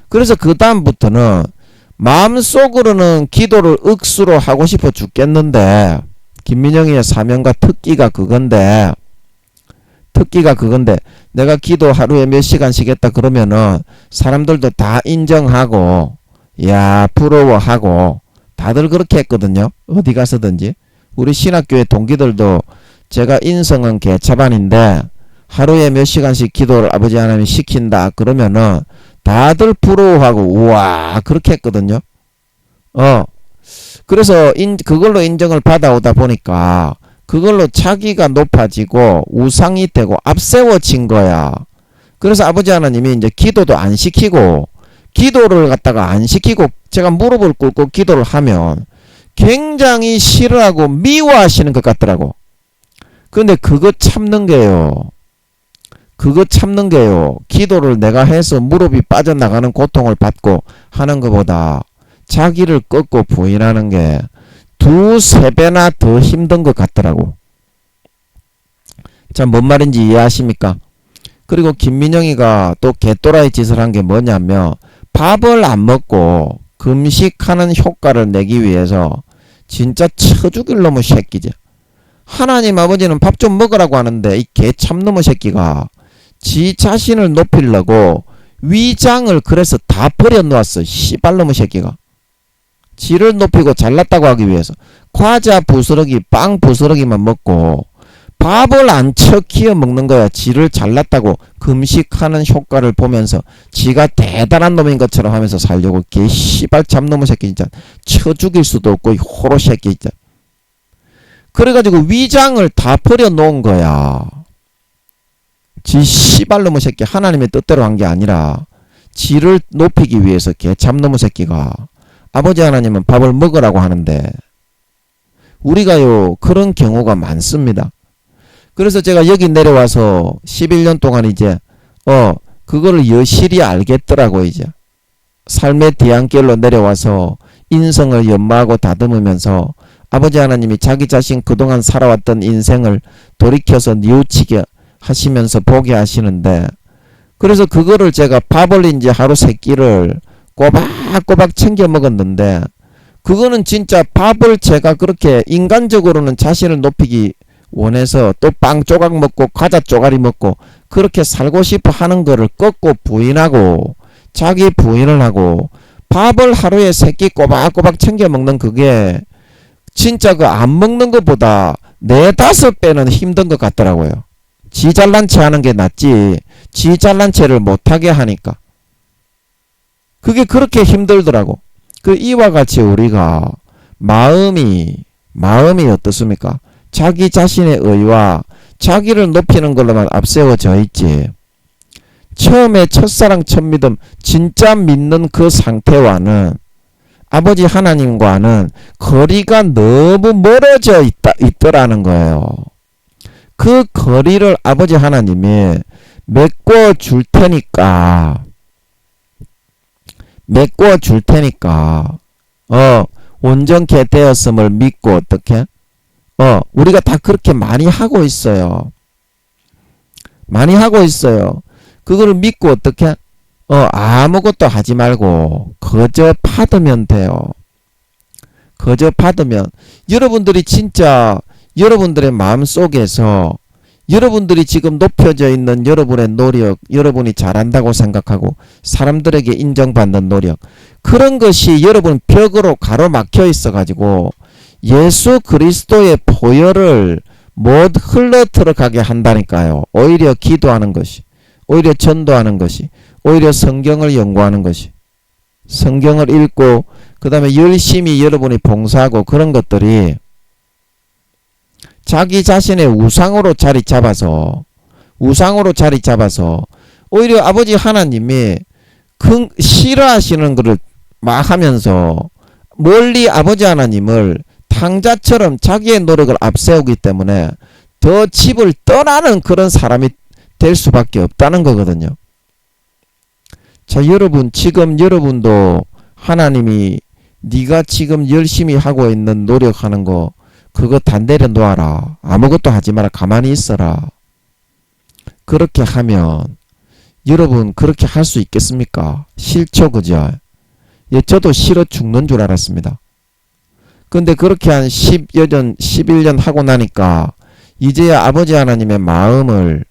그래서 그 다음부터는 마음속으로는 기도를 억수로 하고 싶어 죽겠는데 김민영이의 사명과 특기가 그건데 내가 기도 하루에 몇 시간씩 했다 그러면은 사람들도 다 인정하고 야 부러워하고 다들 그렇게 했거든요. 어디 가서든지. 우리 신학교의 동기들도 제가 인성은 개차반인데 하루에 몇 시간씩 기도를 아버지 하나님이 시킨다 그러면은 다들 부러워하고 우와 그렇게 했거든요. 그래서 그걸로 인정을 받아오다 보니까 그걸로 자기가 높아지고 우상이 되고 앞세워진 거야. 그래서 아버지 하나님이 이제 기도도 안 시키고 기도를 갖다가 안 시키고 제가 무릎을 꿇고 기도를 하면 굉장히 싫어하고 미워하시는 것 같더라고. 근데 그거 참는 게요. 기도를 내가 해서 무릎이 빠져나가는 고통을 받고 하는 것보다 자기를 꺾고 부인하는 게 두세 배나 더 힘든 것 같더라고. 자, 뭔 말인지 이해하십니까? 그리고 김민영이가 또 개또라이 짓을 한 게 뭐냐면 밥을 안 먹고 금식하는 효과를 내기 위해서 진짜 쳐죽일 놈의 새끼지. 하나님 아버지는 밥 좀 먹으라고 하는데 이 개 참놈의 새끼가 지 자신을 높이려고 위장을 그래서 다 버려놓았어. 씨발놈의 새끼가. 지를 높이고 잘났다고 하기 위해서 과자 부스러기 빵 부스러기만 먹고 밥을 안 척키어 먹는 거야. 지를 잘났다고 금식하는 효과를 보면서 지가 대단한 놈인 것처럼 하면서 살려고 개 씨발 잡놈의 새끼 진짜 쳐 죽일 수도 없고 이 호로 새끼 진짜. 그래가지고 위장을 다 버려놓은 거야. 지 씨발놈의 새끼 하나님의 뜻대로 한 게 아니라 지를 높이기 위해서 개 잡놈의 새끼가 아버지 하나님은 밥을 먹으라고 하는데 우리가요 그런 경우가 많습니다. 그래서 제가 여기 내려와서 11년 동안 이제 그거를 여실히 알겠더라고. 이제 삶의 뒤안길로 내려와서 인성을 연마하고 다듬으면서 아버지 하나님이 자기 자신 그동안 살아왔던 인생을 돌이켜서 뉘우치게 하시면서 보게 하시는데 그래서 그거를 제가 밥을 이제 하루 3끼를 꼬박꼬박 챙겨 먹었는데 그거는 진짜 밥을 제가 그렇게 인간적으로는 자신을 높이기 원해서 또 빵 조각 먹고 과자 쪼가리 먹고 그렇게 살고 싶어 하는 거를 꺾고 부인하고 자기 부인을 하고 밥을 하루에 3끼 꼬박꼬박 챙겨 먹는 그게 진짜 그 안 먹는 것보다 4-5배는 힘든 것 같더라고요. 지 잘난 체 하는 게 낫지 지 잘난 체를 못하게 하니까 그게 그렇게 힘들더라고. 그 이와 같이 우리가 마음이 어떻습니까? 자기 자신의 의와 자기를 높이는 걸로만 앞세워져 있지. 처음에 첫사랑 첫믿음 진짜 믿는 그 상태와는 아버지 하나님과는 거리가 너무 멀어져 있더라는 거예요. 그 거리를 아버지 하나님이 메꿔줄 테니까 온전케 되었음을 믿고 어떻게? 우리가 다 그렇게 많이 하고 있어요. 그거를 믿고 어떻게? 아무것도 하지 말고 거저 받으면 돼요. 거저 받으면 여러분들이 진짜 여러분들의 마음속에서 여러분들이 지금 높여져 있는 여러분의 노력, 여러분이 잘한다고 생각하고 사람들에게 인정받는 노력 그런 것이 여러분 벽으로 가로막혀 있어 가지고 예수 그리스도의 보혈을 못 흘러 들어가게 한다니까요. 오히려 기도하는 것이, 오히려 전도하는 것이, 오히려 성경을 연구하는 것이, 성경을 읽고 그 다음에 열심히 여러분이 봉사하고 그런 것들이 자기 자신의 우상으로 자리 잡아서 오히려 아버지 하나님이 싫어하시는 것을 막 하면서 멀리 아버지 하나님을 탕자처럼 자기의 노력을 앞세우기 때문에 더 집을 떠나는 그런 사람이 될 수밖에 없다는 거거든요. 자, 여러분, 지금 여러분도 하나님이 네가 지금 열심히 하고 있는 노력하는 거 그거 다 내려놓아라. 아무것도 하지 마라. 가만히 있어라. 그렇게 하면 여러분 그렇게 할 수 있겠습니까? 싫죠, 그죠? 예, 저도 싫어 죽는 줄 알았습니다. 근데 그렇게 한 11년 하고 나니까 이제야 아버지 하나님의 마음을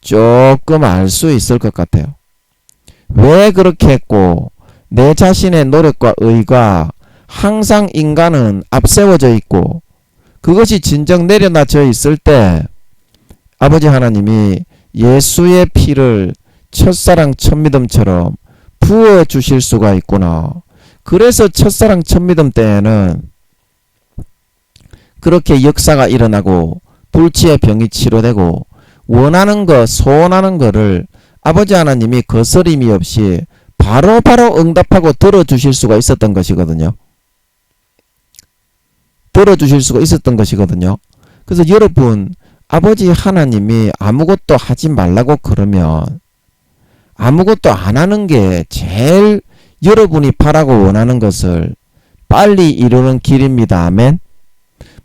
조금 알 수 있을 것 같아요. 왜 그렇게 했고 내 자신의 노력과 의가 항상 인간은 앞세워져 있고 그것이 진정 내려놔져 있을 때 아버지 하나님이 예수의 피를 첫사랑 첫믿음처럼 부어주실 수가 있구나. 그래서 첫사랑 첫믿음 때에는 그렇게 역사가 일어나고 불치의 병이 치료되고 원하는 거 소원하는 거를 아버지 하나님이 거스림이 없이 바로바로 응답하고 들어주실 수가 있었던 것이거든요. 그래서 여러분 아버지 하나님이 아무것도 하지 말라고 그러면 아무것도 안 하는 게 제일 여러분이 바라고 원하는 것을 빨리 이루는 길입니다. 아멘.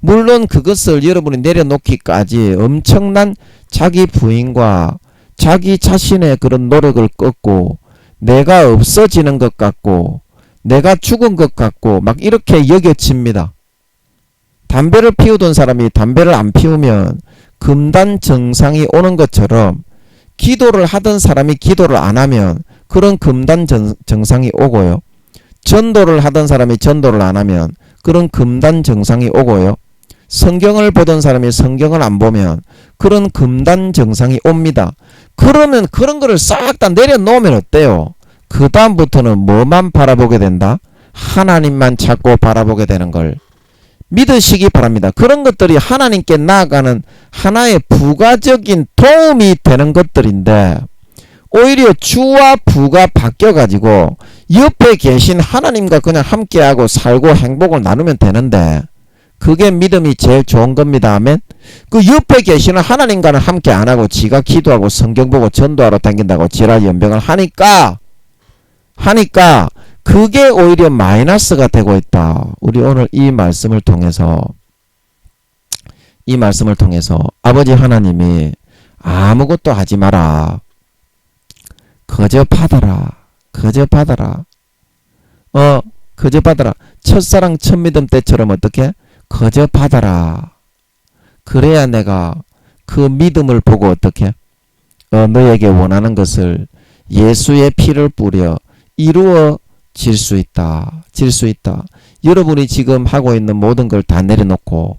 물론 그것을 여러분이 내려놓기까지 엄청난 자기 부인과 자기 자신의 그런 노력을 꺾고 내가 없어지는 것 같고 내가 죽은 것 같고 막 이렇게 여겨집니다. 담배를 피우던 사람이 담배를 안 피우면 금단 정상이 오는 것처럼 기도를 하던 사람이 기도를 안 하면 그런 금단 정상이 오고요. 전도를 하던 사람이 전도를 안 하면 그런 금단 정상이 오고요. 성경을 보던 사람이 성경을 안 보면 그런 금단 정상이 옵니다. 그러면 그런 거를 싹 다 내려놓으면 어때요? 그 다음부터는 뭐만 바라보게 된다? 하나님만 자꾸 바라보게 되는 걸 믿으시기 바랍니다. 그런 것들이 하나님께 나아가는 하나의 부가적인 도움이 되는 것들인데 오히려 주와 부가 바뀌어가지고 옆에 계신 하나님과 그냥 함께하고 살고 행복을 나누면 되는데 그게 믿음이 제일 좋은 겁니다. 아멘. 그 옆에 계시는 하나님과는 함께 안 하고 지가 기도하고 성경 보고 전도하러 다닌다고 지랄 연병을 하니까 그게 오히려 마이너스가 되고 있다. 우리 오늘 이 말씀을 통해서 아버지 하나님이 아무것도 하지 마라. 그저 받아라. 첫사랑 첫믿음 때처럼 어떻게? 그저 받아라. 그래야 내가 그 믿음을 보고 어떻게? 너에게 원하는 것을 예수의 피를 뿌려 이루어질 수 있다. 여러분이 지금 하고 있는 모든 걸 다 내려놓고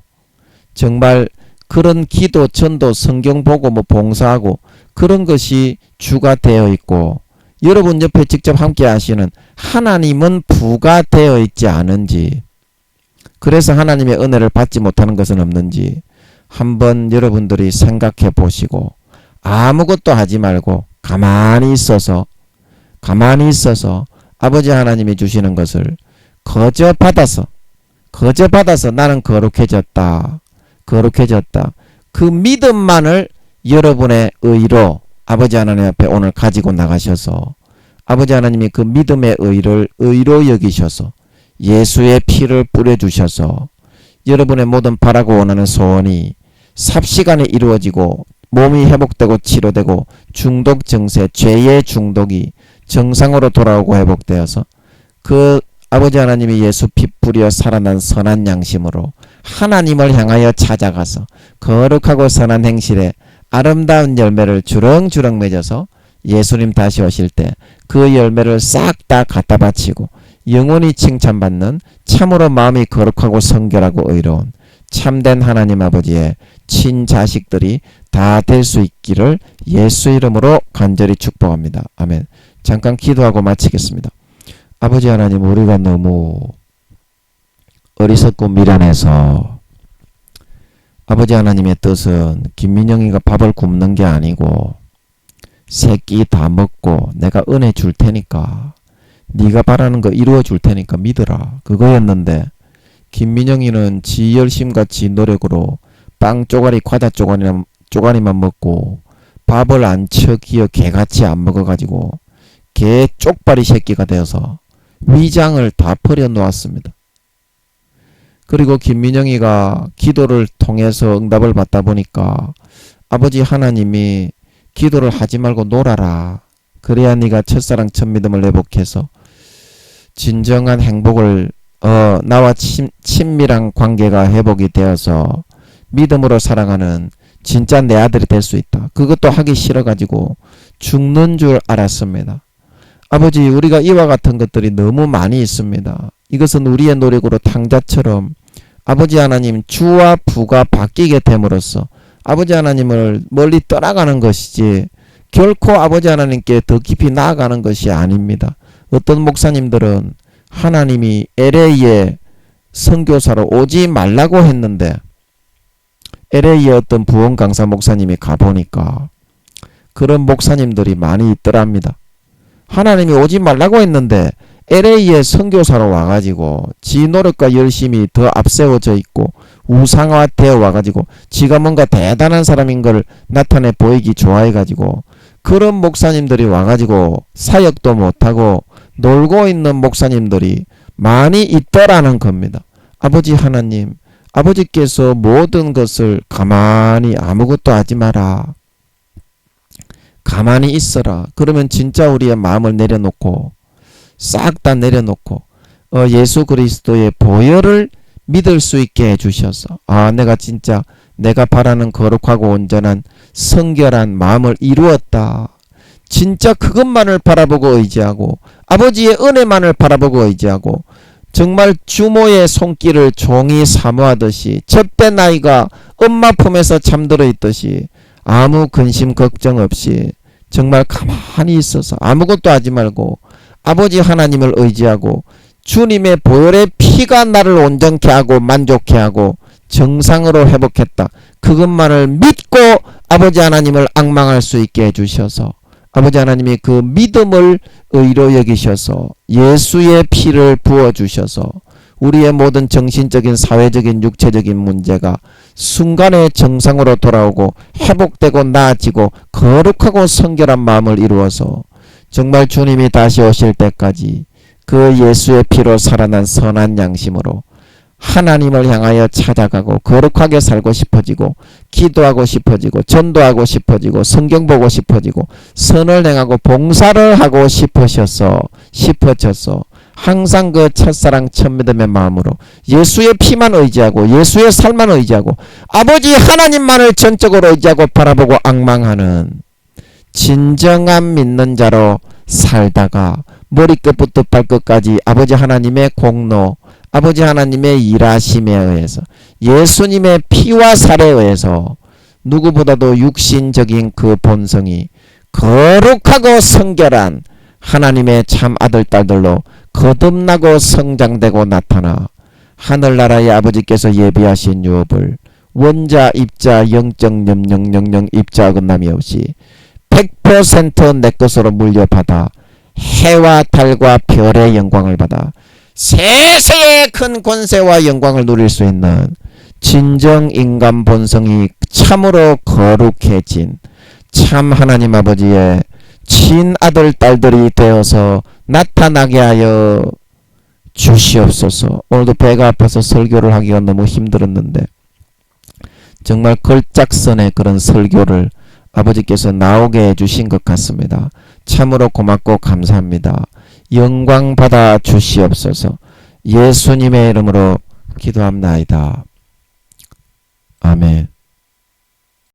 정말 그런 기도, 전도, 성경 보고 뭐 봉사하고 그런 것이 주가 되어 있고 여러분 옆에 직접 함께 하시는 하나님은 부가 되어 있지 않은지 그래서 하나님의 은혜를 받지 못하는 것은 없는지 한번 여러분들이 생각해 보시고 아무것도 하지 말고 가만히 있어서 아버지 하나님이 주시는 것을 거저 받아서 나는 거룩해졌다. 그 믿음만을 여러분의 의로 아버지 하나님 앞에 오늘 가지고 나가셔서 아버지 하나님이 그 믿음의 의를 의로 여기셔서 예수의 피를 뿌려주셔서 여러분의 모든 바라고 원하는 소원이 삽시간에 이루어지고 몸이 회복되고 치료되고 중독 증세, 죄의 중독이 정상으로 돌아오고 회복되어서 그 아버지 하나님이 예수 피 뿌려 살아난 선한 양심으로 하나님을 향하여 찾아가서 거룩하고 선한 행실에 아름다운 열매를 주렁주렁 맺어서 예수님 다시 오실 때 그 열매를 싹 다 갖다 바치고 영원히 칭찬받는 참으로 마음이 거룩하고 성결하고 의로운 참된 하나님 아버지의 친자식들이 다 될 수 있기를 예수 이름으로 간절히 축복합니다. 아멘. 잠깐 기도하고 마치겠습니다. 아버지 하나님, 우리가 너무 어리석고 미련해서 아버지 하나님의 뜻은 김민영이가 밥을 굶는 게 아니고 새끼 다 먹고 내가 은혜 줄 테니까 네가 바라는 거 이루어 줄 테니까 믿어라, 그거였는데 김민영이는 지 열심과 지 노력으로 빵 쪼가리 과자 쪼가리만 먹고 밥을 안 척이어 개같이 안 먹어가지고 개 쪽발이 새끼가 되어서 위장을 다 버려놓았습니다. 그리고 김민영이가 기도를 통해서 응답을 받다 보니까 아버지 하나님이 기도를 하지 말고 놀아라, 그래야 네가 첫사랑 첫믿음을 회복해서 진정한 행복을 나와 친밀한 관계가 회복이 되어서 믿음으로 살아가는 진짜 내 아들이 될 수 있다. 그것도 하기 싫어가지고 죽는 줄 알았습니다. 아버지, 우리가 이와 같은 것들이 너무 많이 있습니다. 이것은 우리의 노력으로 탕자처럼 아버지 하나님 주와 부가 바뀌게 됨으로써 아버지 하나님을 멀리 떠나가는 것이지 결코 아버지 하나님께 더 깊이 나아가는 것이 아닙니다. 어떤 목사님들은 하나님이 LA에 선교사로 오지 말라고 했는데 LA에 어떤 부흥 강사 목사님이 가보니까 그런 목사님들이 많이 있더랍니다. 하나님이 오지 말라고 했는데 LA에 선교사로 와가지고 지 노력과 열심히 더 앞세워져 있고 우상화되어 와가지고 지가 뭔가 대단한 사람인 걸 나타내 보이기 좋아해가지고 그런 목사님들이 와가지고 사역도 못하고 놀고 있는 목사님들이 많이 있더라는 겁니다. 아버지 하나님, 아버지께서 모든 것을 가만히 아무것도 하지 마라, 가만히 있어라. 그러면 진짜 우리의 마음을 내려놓고 싹 다 내려놓고 예수 그리스도의 보혈을 믿을 수 있게 해주셔서 내가 진짜 내가 바라는 거룩하고 온전한 성결한 마음을 이루었다, 진짜 그것만을 바라보고 의지하고 아버지의 은혜만을 바라보고 의지하고 정말 주모의 손길을 종이 사모하듯이 젖된 아이가 엄마 품에서 잠들어 있듯이 아무 근심 걱정 없이 정말 가만히 있어서 아무것도 하지 말고 아버지 하나님을 의지하고 주님의 보혈의 피가 나를 온전케 하고 만족케 하고 정상으로 회복했다, 그것만을 믿고 아버지 하나님을 앙망할 수 있게 해주셔서 아버지 하나님이 그 믿음을 의로 여기셔서 예수의 피를 부어주셔서 우리의 모든 정신적인 사회적인 육체적인 문제가 순간에 정상으로 돌아오고 회복되고 나아지고 거룩하고 성결한 마음을 이루어서 정말 주님이 다시 오실 때까지 그 예수의 피로 살아난 선한 양심으로 하나님을 향하여 찾아가고 거룩하게 살고 싶어지고 기도하고 싶어지고 전도하고 싶어지고 성경 보고 싶어지고 선을 행하고 봉사를 하고 싶으셔서 항상 그 첫사랑 첫믿음의 마음으로 예수의 피만 의지하고 예수의 살만 의지하고 아버지 하나님만을 전적으로 의지하고 바라보고 앙망하는 진정한 믿는 자로 살다가 머리끝부터 발끝까지 아버지 하나님의 공로, 아버지 하나님의 일하심에 의해서 예수님의 피와 살에 의해서 누구보다도 육신적인 그 본성이 거룩하고 성결한 하나님의 참 아들 딸들로 거듭나고 성장되고 나타나 하늘나라의 아버지께서 예비하신 유업을 원자 입자 0.0000 입자 어긋남이 없이 100% 내 것으로 물려받아 해와 달과 별의 영광을 받아 세세의 큰 권세와 영광을 누릴 수 있는 진정 인간 본성이 참으로 거룩해진 참 하나님 아버지의 친아들 딸들이 되어서 나타나게 하여 주시옵소서. 오늘도 배가 아파서 설교를 하기가 너무 힘들었는데 정말 걸작선의 그런 설교를 아버지께서 나오게 해주신 것 같습니다. 참으로 고맙고 감사합니다. 영광 받아 주시옵소서. 예수님의 이름으로 기도합나이다. 아멘.